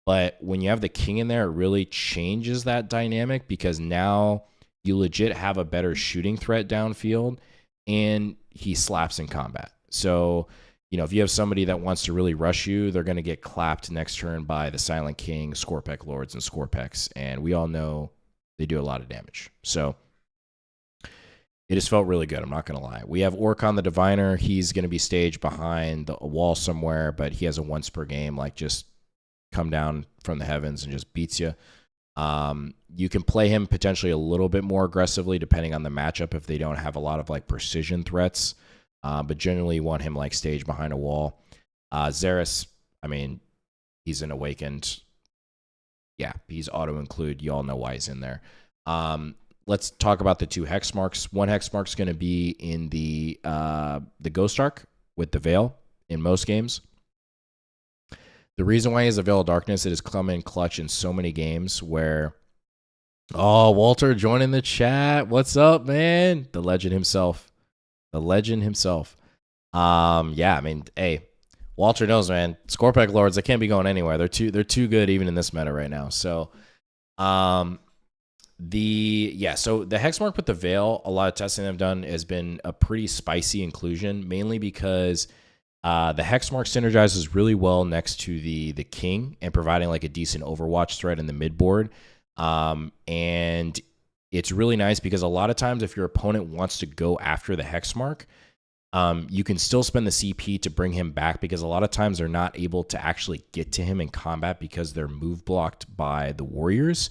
Speaker 1: But when you have the king in there, it really changes that dynamic because now you legit have a better shooting threat downfield, and he slaps in combat. So, you know, if you have somebody that wants to really rush you, they're going to get clapped next turn by the Silent King, Scorpek Lords, and Scorpex. And we all know they do a lot of damage. So it just felt really good. I'm not going to lie. We have Ork on the Diviner. He's going to be staged behind a wall somewhere, but he has a once per game, like just come down from the heavens and just beats you. You can play him potentially a little bit more aggressively depending on the matchup if they don't have a lot of like precision threats. But generally you want him like staged behind a wall. Xeris, I mean, he's an Awakened. Yeah, he's auto-include. You all know why he's in there. Let's talk about the two hex marks. One hex mark's going to be in the Ghost Arc with the Veil in most games. The reason why he has a Veil of Darkness, it has come in clutch in so many games where... Oh, Walter joining the chat. What's up, man? The legend himself. The legend himself. Yeah, I mean, hey, Walter knows, man. Scorpek Lords, they can't be going anywhere. They're too good even in this meta right now. So, so the Hexmark with the Veil, a lot of testing I've done has been a pretty spicy inclusion, mainly because the Hexmark synergizes really well next to the King and providing like a decent Overwatch threat in the mid board. And it's really nice because a lot of times if your opponent wants to go after the Hexmark, you can still spend the CP to bring him back because a lot of times they're not able to actually get to him in combat because they're move blocked by the warriors.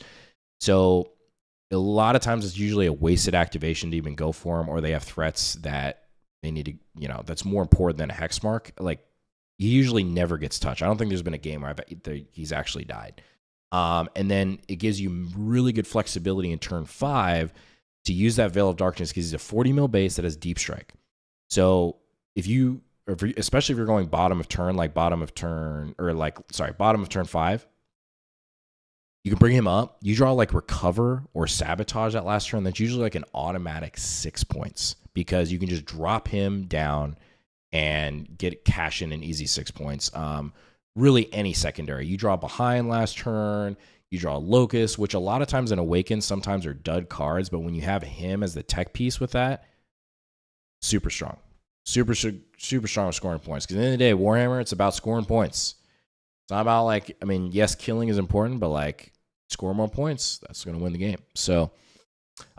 Speaker 1: So a lot of times it's usually a wasted activation to even go for him, or they have threats that they need to, you know, that's more important than a Hexmark. Like, he usually never gets touched. I don't think there's been a game where he's actually died. And then it gives you really good flexibility in turn 5 to use that Veil of Darkness because he's a 40 mil base that has Deep Strike. So especially if you're going bottom of turn 5, you can bring him up. You draw like Recover or Sabotage that last turn. That's usually like an automatic 6 points because you can just drop him down and get cash in an easy 6 points. Really any secondary. You draw behind last turn, you draw Locust, which a lot of times in Awaken sometimes are dud cards, but when you have him as the tech piece with that, super strong. Super strong with scoring points. Because at the end of the day, Warhammer, it's about scoring points. It's not about like, I mean, yes, killing is important, but like score more points, that's going to win the game. So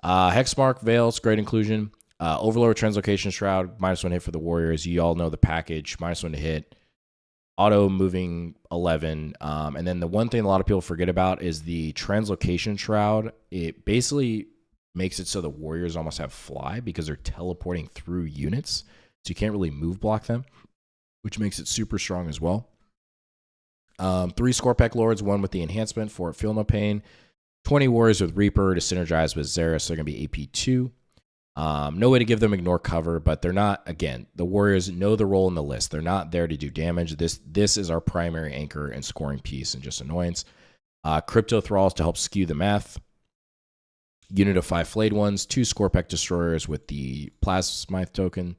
Speaker 1: Hexmark, Veil, it's great inclusion. Overlord, Translocation Shroud, -1 hit for the Warriors. You all know the package, -1 to hit. Auto moving 11. And then the one thing a lot of people forget about is the Translocation Shroud. It basically makes it so the Warriors almost have fly because they're teleporting through units. So you can't really move block them, which makes it super strong as well. 3 Scorpek Lords, 1 with the enhancement for Feel No Pain. 20 Warriors with Reaper to synergize with Xeris. So they're going to be AP2. No way to give them ignore cover, but they're not, again, the Warriors know the role in the list. They're not there to do damage. This is our primary anchor and scoring piece and just annoyance. Crypto Thralls to help skew the math. Unit of 5 Flayed Ones, 2 Scorpek Destroyers with the Plasmite token.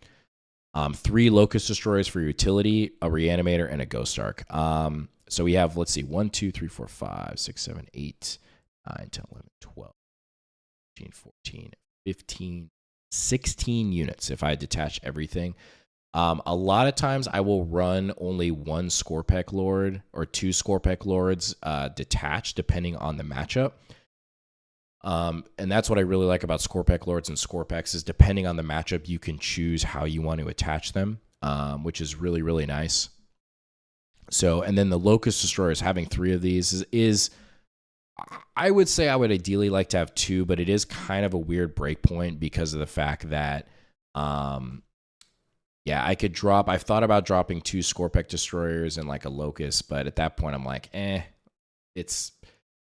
Speaker 1: 3 Locust Destroyers for utility, a Reanimator, and a Ghost Arc. So we have, let's see, 1, 2, 3, 4, 5, 6, 7, 8, 9, 10, 11, 12, 13, 14, 15, 16 units if I detach everything. A lot of times I will run only 1 Scorpek Lord or 2 Scorpek Lords detached depending on the matchup. And that's what I really like about Scorpek Lords and Scorpex is depending on the matchup, you can choose how you want to attach them, which is really, really nice. So, and then the Locust Destroyers, having 3 of these is I would say I would ideally like to have 2, but it is kind of a weird break point because of the fact that, yeah, I've thought about dropping 2 Scorpek Destroyers and like a Locust, but at that point I'm like, it's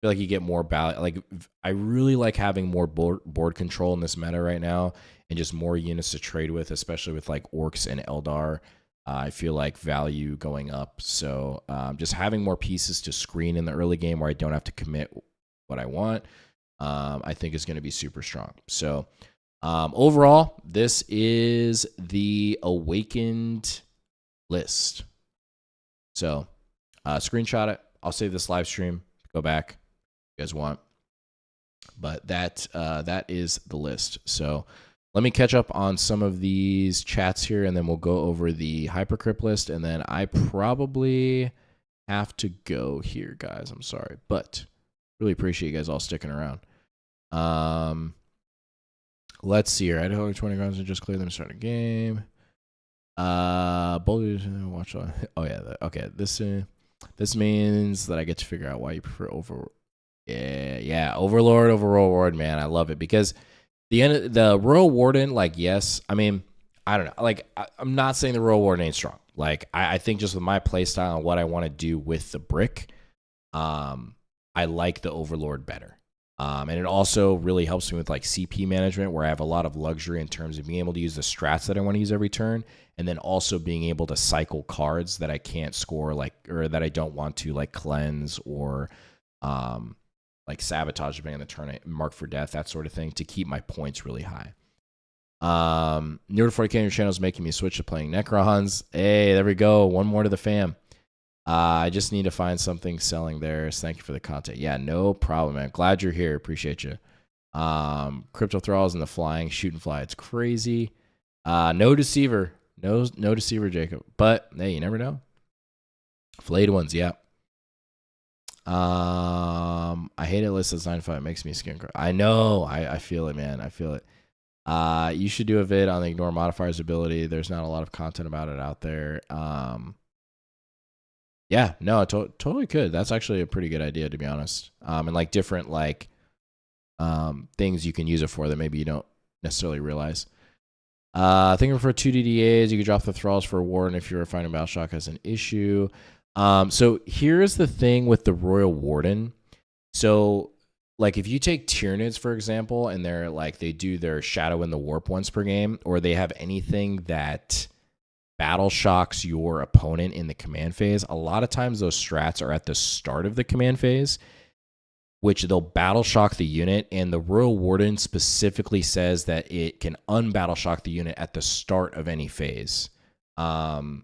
Speaker 1: feel like you get more balance. Like I really like having more board control in this meta right now, and just more units to trade with, especially with like Orcs and Eldar. I feel like value going up. So just having more pieces to screen in the early game where I don't have to commit what I want, I think is going to be super strong. So overall, this is the Awakened list. So screenshot it. I'll save this live stream. Go back if you guys want. But that is the list. So let me catch up on some of these chats here, and then we'll go over the Hypercrypt list. And then I probably have to go here, guys. I'm sorry, but really appreciate you guys all sticking around. Let's see here. I know 20 rounds and just clear them to start a game. Watch on. Oh yeah. Okay. This means that I get to figure out why you prefer Overlord over Royal Warden, man. I love it because the Royal Warden, like, yes, I mean, I don't know. Like, I'm not saying the Royal Warden ain't strong. Like, I think just with my playstyle and what I want to do with the brick, I like the Overlord better. And it also really helps me with like CP management, where I have a lot of luxury in terms of being able to use the strats that I want to use every turn, and then also being able to cycle cards that I can't score, like, or that I don't want to, like cleanse or like sabotage depending on the turn, mark for death, that sort of thing, to keep my points really high. Newer to 40K on your channel is making me switch to playing Necrons. Hey, there we go. One more to the fam. I just need to find something selling there. So thank you for the content. Yeah, no problem, man. Glad you're here. Appreciate you. Crypto Thralls and the flying, shoot and fly. It's crazy. No deceiver. No deceiver, Jacob. But hey, you never know. Flayed ones, yeah. I hate it listed as 9.5. It makes me skin crawl. I know. I feel it, man. I feel it. You should do a vid on the ignore modifiers ability. There's not a lot of content about it out there. Yeah, no, totally could. That's actually a pretty good idea, to be honest. And like different like things you can use it for that maybe you don't necessarily realize. I think for 2 DDAs, you could drop the thralls for a warden if you're finding battle shock as an issue. So here's the thing with the Royal Warden. So like if you take Tyranids, for example, and they're like they do their shadow in the warp once per game, or they have anything that battle shocks your opponent in the command phase, a lot of times those strats are at the start of the command phase, which they'll battle shock the unit, and the Royal Warden specifically says that it can unbattle shock the unit at the start of any phase. So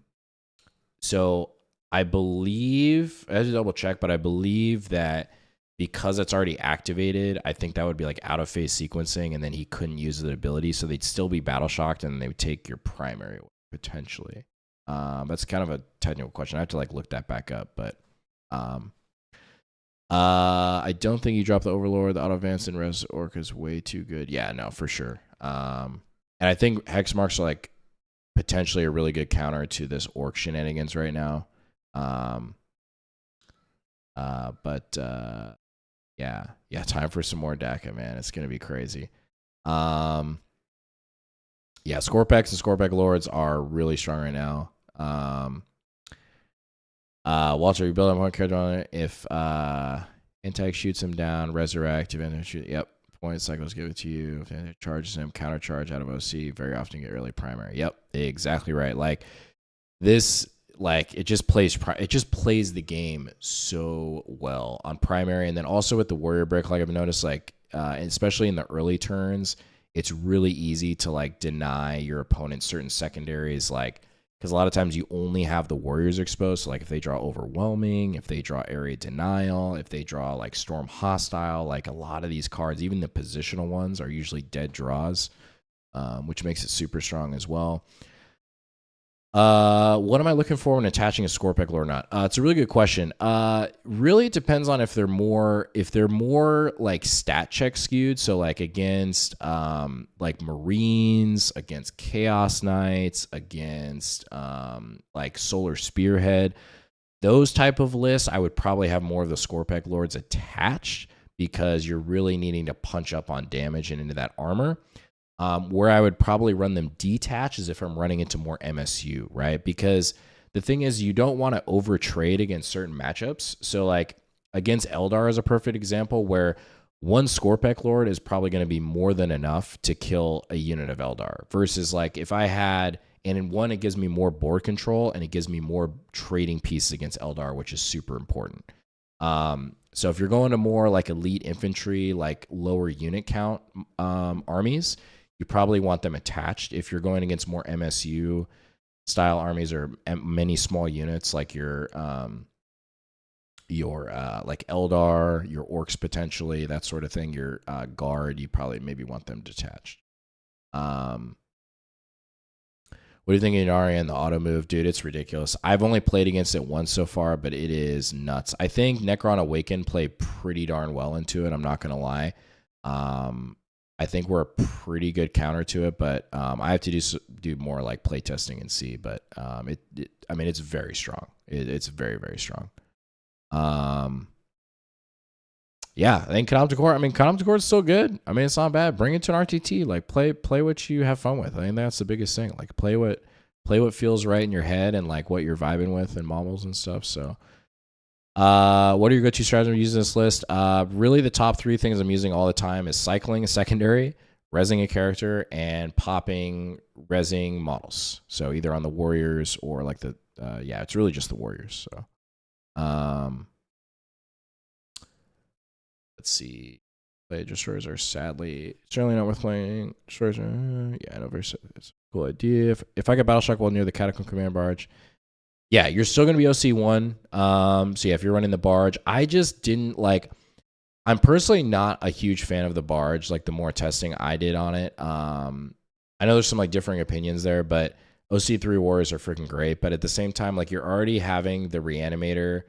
Speaker 1: I believe, I have to double check, but I believe that because it's already activated, I think that would be like out of phase sequencing, and then he couldn't use the ability, so they'd still be battle shocked, and they would take your primary potentially. That's kind of a technical question. I have to like look that back up, but I don't think you drop the Overlord. The auto advance and res orc is way too good. Yeah, no, for sure. And I think hex marks are like potentially a really good counter to this orc shenanigans right now. Yeah, time for some more Daka, man. It's gonna be crazy. Yeah, Scorpex and Scorpec Lords are really strong right now. Walter, you build up one character on it. If Intag shoots him down, resurrect, yep. Point cycles give it to you. If it charges him, counter charge out of OC. Very often get early primary. Yep, exactly right. Like this, like it just plays the game so well on primary, and then also with the warrior brick. Like I've noticed, like especially in the early turns, it's really easy to like deny your opponent certain secondaries, like because a lot of times you only have the warriors exposed. So like if they draw overwhelming, if they draw area denial, if they draw like storm hostile, like a lot of these cards, even the positional ones, are usually dead draws, which makes it super strong as well. What am I looking for when attaching a Scorpec or not? It's a really good question. Really it depends on if they're more like stat check skewed. So like against, like Marines, against Chaos Knights, against, like Solar Spearhead, those type of lists, I would probably have more of the Scorpec Lords attached because you're really needing to punch up on damage and into that armor. Where I would probably run them detached is if I'm running into more MSU, right? Because the thing is, you don't want to over trade against certain matchups. So like against Eldar is a perfect example where one Scorpek Lord is probably going to be more than enough to kill a unit of Eldar. Versus like if I had, and in one it gives me more board control and it gives me more trading pieces against Eldar, which is super important. So if you're going to more like elite infantry, like lower unit count armies, you probably want them attached. If you're going against more MSU style armies or many small units like your like Eldar, your Orks potentially, that sort of thing, your Guard, you probably maybe want them detached. What do you think of Inari and the auto move? Dude, it's ridiculous. I've only played against it once so far, but it is nuts. I think Necron Awaken played pretty darn well into it, I'm not going to lie. I think we're a pretty good counter to it, but I have to do more like play testing and see. But I mean, it's very strong. It's very, very strong. Yeah, I think Canopticor is still good. I mean, it's not bad. Bring it to an RTT. Like play what you have fun with. I think that's the biggest thing. Like play what feels right in your head and like what you're vibing with and models and stuff. So, what are your go-to strategies when using this list? Really, the top 3 things I'm using all the time is cycling a secondary, rezzing a character, and popping rezzing models. So either on the warriors or like the yeah, it's really just the warriors. So, let's see. Play destroyers are certainly not worth playing. Destroyers are, yeah, I know, it's a cool idea. If I get Battle Shock while near the Catacomb Command Barge, yeah, you're still going to be OC1. So yeah, if you're running the barge, I just didn't like. I'm personally not a huge fan of the barge. Like the more testing I did on it, I know there's some like differing opinions there, but OC3 Warriors are freaking great. But at the same time, like you're already having the Reanimator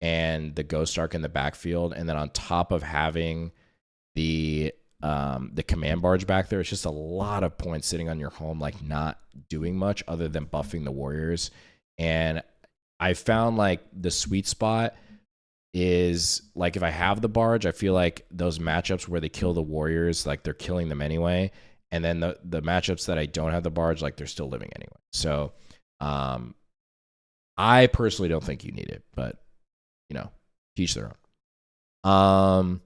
Speaker 1: and the Ghost Ark in the backfield, and then on top of having the command barge back there, it's just a lot of points sitting on your home, like not doing much other than buffing the warriors. And I found like the sweet spot is like if I have the barge, I feel like those matchups where they kill the warriors, like they're killing them anyway. And then the matchups that I don't have the barge, like they're still living anyway. So I personally don't think you need it, but you know, teach their own.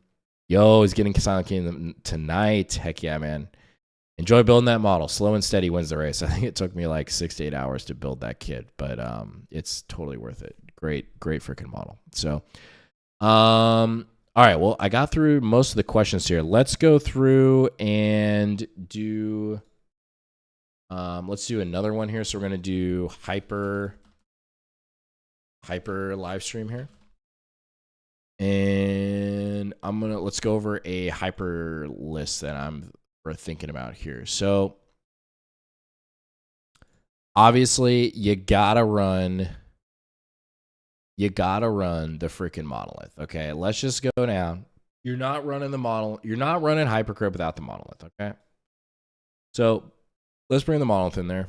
Speaker 1: Yo, he's getting Silent King tonight. Heck yeah, man. Enjoy building that model. Slow and steady wins the race. I think it took me like 6 to 8 hours to build that kit, but it's totally worth it. Great freaking model. So, all right. Well, I got through most of the questions here. Let's go through and do. Let's do another one here. So we're gonna do hyper live stream here. And let's go over a hyper list that we're thinking about here. So obviously you gotta run the freaking monolith. Okay, let's just go down. You're not running the model. You're not running Hypercrypt without the monolith. Okay, so let's bring the monolith in there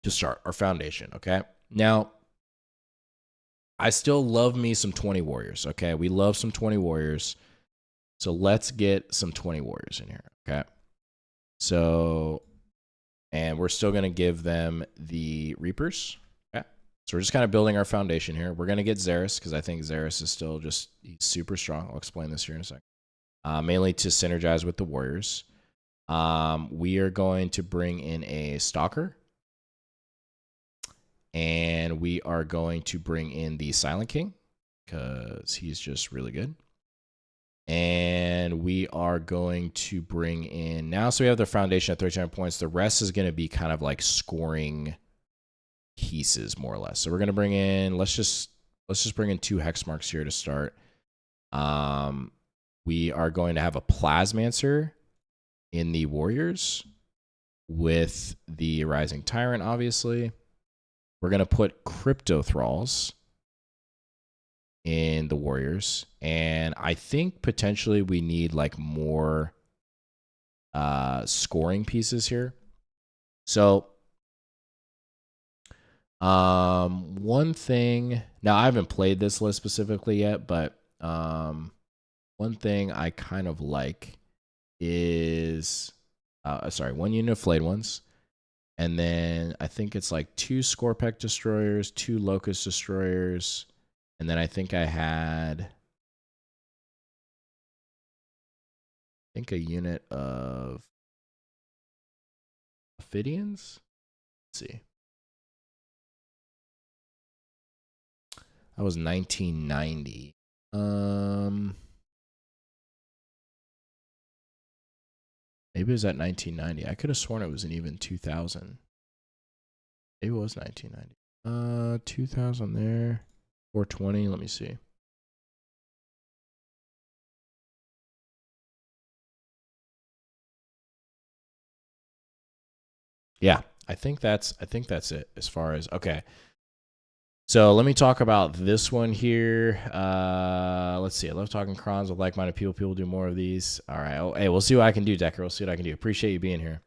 Speaker 1: to start our foundation. Okay, now I still love me some 20 warriors. Okay, we love some 20 warriors. So let's get some 20 warriors in here. Okay, so and we're still gonna give them the Reapers. Okay, so we're just kind of building our foundation here. We're gonna get Xeris because I think Xeris is still he's super strong. I'll explain this here in a second. Mainly to synergize with the warriors. We are going to bring in a Stalker. And we are going to bring in the Silent King because he's just really good. And we are going to bring in now. So we have the foundation at 39 points. The rest is going to be kind of like scoring pieces, more or less. So we're going to bring in. Let's just bring in 2 hex marks here to start. We are going to have a Plasmancer in the warriors with the Rising Tyrant, obviously. We're going to put Crypto Thralls in the warriors. And I think potentially we need like more scoring pieces here. So one thing, now I haven't played this list specifically yet, but one thing I kind of like is, 1 unit of Flayed Ones. And then I think it's like 2 Scorpek Destroyers, 2 Locust Destroyers, And then I think I had a unit of Ophidians. Let's see. That was 1990. Maybe it was at 1990. I could have sworn it was an even 2000. Maybe it was 1990. 2000 there. 420. Let me see. Yeah, I think that's it as far as okay. So let me talk about this one here. Let's see. I love talking crons with like-minded people. People do more of these. All right. Oh, hey, we'll see what I can do, Decker. We'll see what I can do. Appreciate you being here.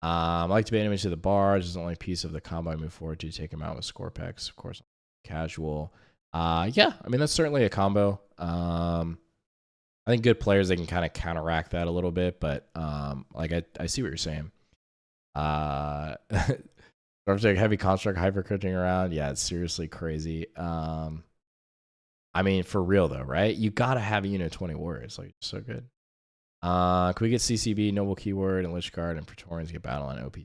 Speaker 1: I like to bait him into the barge. This is the only piece of the combo I move forward to take him out with score packs. Of course, casual. Yeah, I mean, that's certainly a combo. I think good players, they can kind of counteract that a little bit, but like I see what you're saying. Heavy construct hypercrypting around. Yeah, it's seriously crazy. I mean, for real though, right? You gotta have a unit 20 warriors. Like, so good. Can we get CCB, Noble Keyword, and Lich Guard, and Praetorians get battle on OP?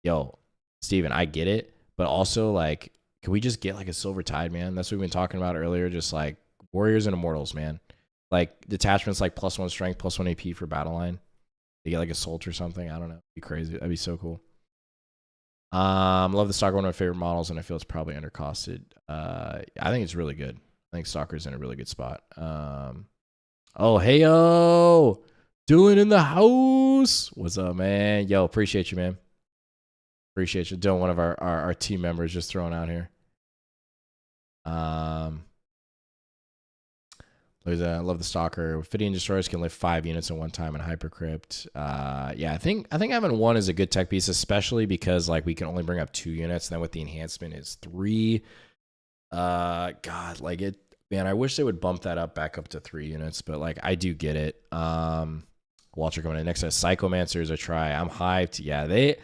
Speaker 1: Yo, Steven, I get it, but also, like, can we just get, like, a Silver Tide, man? That's what we've been talking about earlier, just, like, Warriors and Immortals, man. Like, detachments, like, +1 strength, +1 AP for battle line. They get, like, a Salt or something. I don't know. It'd be crazy. That'd be so cool. Love the Stalker, one of my favorite models, and I feel it's probably undercosted. I think it's really good. I think Stalker's in a really good spot. Oh, hey, yo. Dylan in the house. What's up, man? Yo, appreciate you, man. Appreciate you. Dylan, one of our team members, just throwing out here. Love the Stalker. Ophidian Destroyers can lift 5 units in one time in Hypercrypt. Yeah, I think having 1 is a good tech piece, especially because, like, we can only bring up 2 units. And then with the enhancement, it's 3. God, like, it. Man, I wish they would bump that up back up to 3 units, but, like, I do get it. Walter coming in next to Psychomancers, a try. I'm hyped. Yeah, they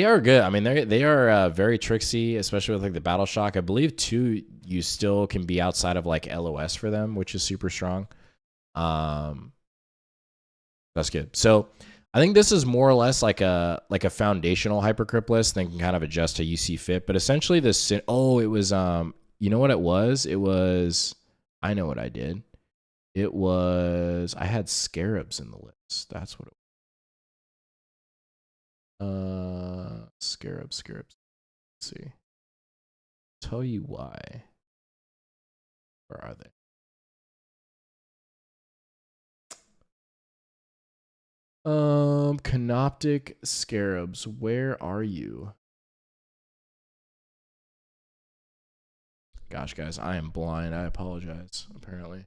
Speaker 1: are good. I mean, they are very tricksy, especially with, like, the Battle Shock. I believe 2, you still can be outside of, like, LOS for them, which is super strong. That's good. So I think this is more or less like a foundational Hypercrypt list, then can kind of adjust how you see fit. But essentially, this it was you know what it was? It was, I know what I did. It was, I had Scarabs in the list. That's what it was. Scarabs. Let's see. Tell you why. Where are they? Canoptic Scarabs. Where are you? Gosh, guys, I am blind. I apologize, apparently.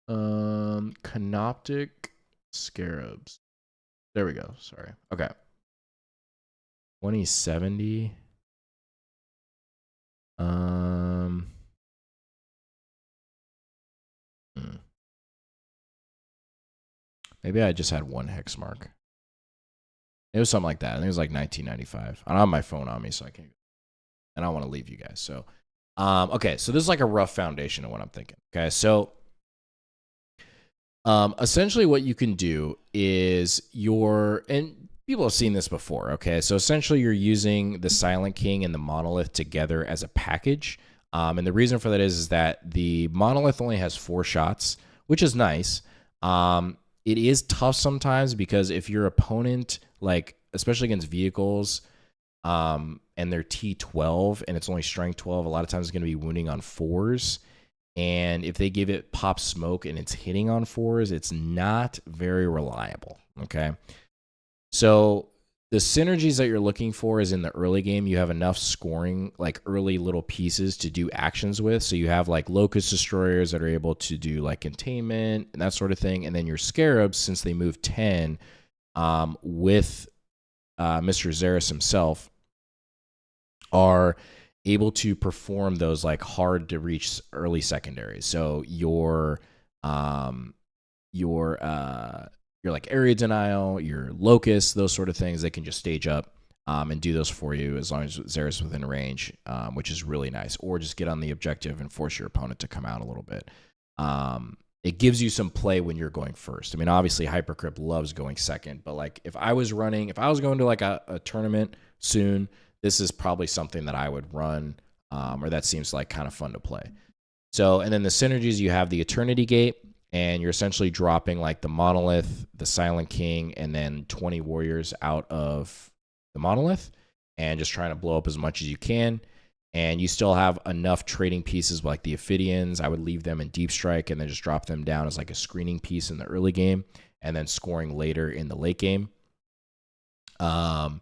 Speaker 1: Canoptic Scarabs. There we go. Sorry. Okay. 2070. Maybe I just had 1 hex mark. It was something like that. I think it was like 1995. I don't have my phone on me, so I can't. And I don't want to leave you guys. So, okay. So this is like a rough foundation of what I'm thinking. Okay. So, essentially what you can do is and people have seen this before. Okay. So essentially you're using the Silent King and the Monolith together as a package. And the reason for that is that the Monolith only has 4 shots, which is nice. It is tough sometimes because if your opponent, like, especially against vehicles, and they're T12 and it's only strength 12, a lot of times it's going to be wounding on 4s. And if they give it pop smoke and it's hitting on 4s, it's not very reliable. Okay. So the synergies that you're looking for is in the early game, you have enough scoring, like early little pieces to do actions with. So you have like Locust Destroyers that are able to do like containment and that sort of thing. And then your Scarabs, since they move 10 with Mr. Xeris himself, are able to perform those like hard to reach early secondaries. So your like area denial, your locust, those sort of things, they can just stage up and do those for you as long as Xera's within range, which is really nice. Or just get on the objective and force your opponent to come out a little bit. It gives you some play when you're going first. I mean, obviously, Hypercrypt loves going second, but like if I was going to like a tournament soon, this is probably something that I would run, or that seems like kind of fun to play. So, and then the synergies, you have the Eternity Gate, and you're essentially dropping like the Monolith, the Silent King, and then 20 warriors out of the Monolith, and just trying to blow up as much as you can. And you still have enough trading pieces like the Ophidians. I would leave them in Deep Strike and then just drop them down as like a screening piece in the early game, and then scoring later in the late game. And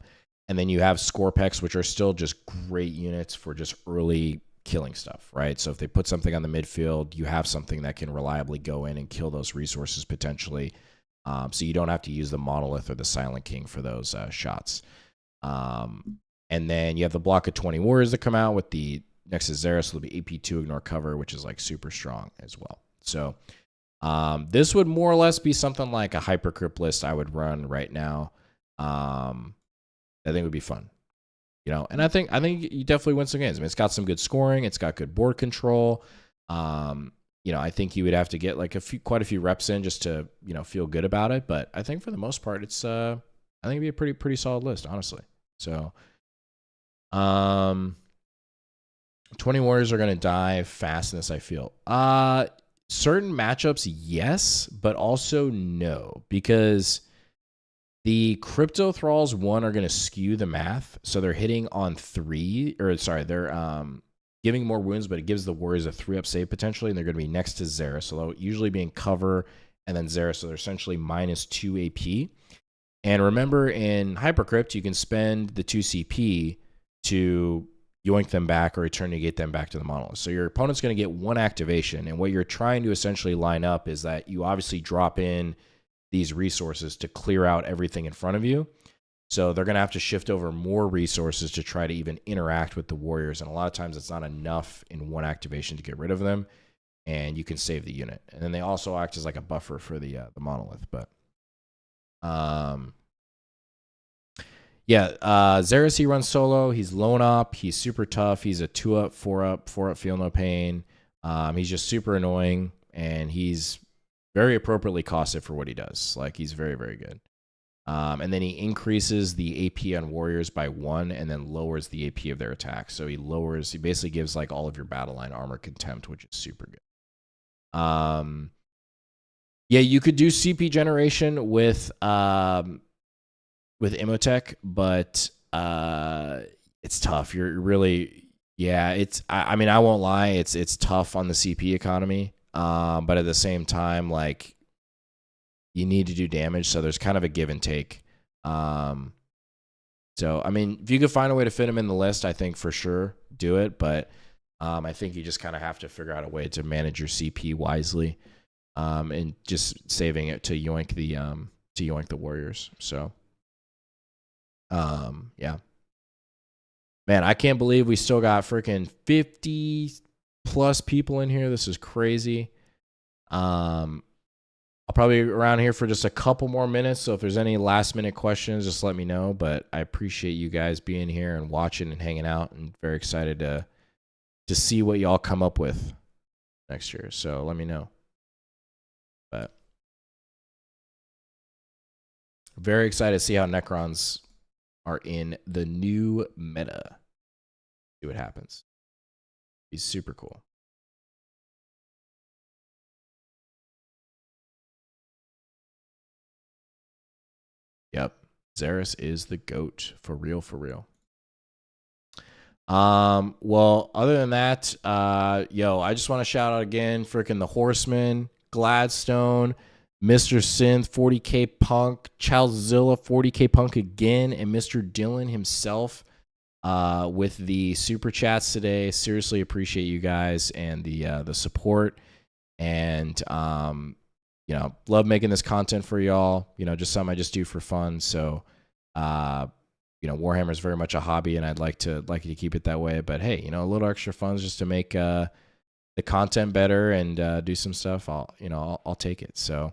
Speaker 1: then you have Scorpex, which are still just great units for just early killing stuff, right? So if they put something on the midfield, you have something that can reliably go in and kill those resources potentially. So you don't have to use the Monolith or the Silent King for those shots. And then you have the block of 20 warriors that come out with the next to Xera, so it'll be AP2 ignore cover, which is like super strong as well. So this would more or less be something like a Hypercrypt list I would run right now. I think would be fun, you know. And I think you definitely win some games. I mean, it's got some good scoring, it's got good board control. You know, I think you would have to get like quite a few reps in just to, you know, feel good about it. But I think for the most part, it's I think it'd be a pretty solid list, honestly. So 20 warriors are going to die fast in this, I feel. Certain matchups, yes, but also no, because the Crypto Thralls, one, are going to skew the math. So they're hitting on they're giving more wounds, but it gives the warriors a 3-up save potentially, and they're going to be next to Xera. So they'll usually be in cover and then Xera, so they're essentially -2 AP. And remember, in Hypercrypt, you can spend the 2 CP to yoink them back or Eternity them back to the Monolith. So your opponent's going to get 1 activation, and what you're trying to essentially line up is that you obviously drop in these resources to clear out everything in front of you. So they're going to have to shift over more resources to try to even interact with the warriors, and a lot of times it's not enough in 1 activation to get rid of them, and you can save the unit. And then they also act as like a buffer for the Monolith, but yeah, Xeris, he runs solo. He's lone op. He's super tough. He's a 2-up, 4-up, 4-up, feel no pain. He's just super annoying, and he's very appropriately costed for what he does. Like, he's very, very good. And then he increases the AP on warriors by 1 and then lowers the AP of their attack. So he basically gives like all of your battle line armor contempt, which is super good. Yeah, you could do CP generation with Imhotep, but it's tough. You're really, yeah, I mean, I won't lie, it's tough on the CP economy. But at the same time, like, you need to do damage, so there's kind of a give and take. So I mean, if you could find a way to fit him in the list, I think for sure do it. But I think you just kind of have to figure out a way to manage your CP wisely, and just saving it to yoink the warriors. So yeah, man, I can't believe we still got freaking 50 plus people in here. This is crazy. I'll probably be around here for just a couple more minutes, so if there's any last minute questions, just let me know. But I appreciate you guys being here and watching and hanging out, and very excited to see what y'all come up with next year. So let me know. But very excited to see how Necrons are in the new meta. See what happens. He's super cool. Yep. Xeris is the GOAT. For real, for real. Well, other than that, yo, I just want to shout out again, freaking the Horseman, Gladstone, Mr. Synth, 40K Punk, Childzilla, 40K Punk again, and Mr. Dylan himself with the super chats today. Seriously appreciate you guys and the support, and you know, love making this content for y'all. You know, just something I just do for fun. So you know, Warhammer is very much a hobby, and I'd like to keep it that way. But hey, you know, a little extra fun just to make the content better and do some stuff. I'll take it. So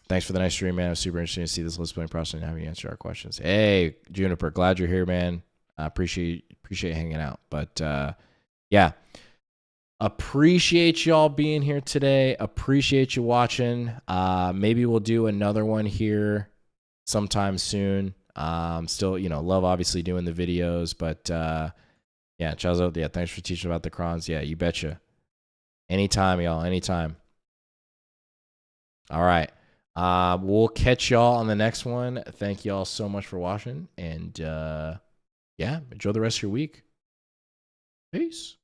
Speaker 1: Thanks for the nice stream, man. It was super interesting to see this list building process and how you answer our questions. Hey, Juniper, glad you're here, man. I appreciate hanging out. But yeah, appreciate y'all being here today. Appreciate you watching. Maybe we'll do another one here sometime soon. Still, love obviously doing the videos, but yeah, Chazo, yeah, thanks for teaching about the crons. Yeah, you betcha. Anytime, y'all. Anytime. All right. We'll catch y'all on the next one. Thank y'all so much for watching. And yeah, enjoy the rest of your week. Peace.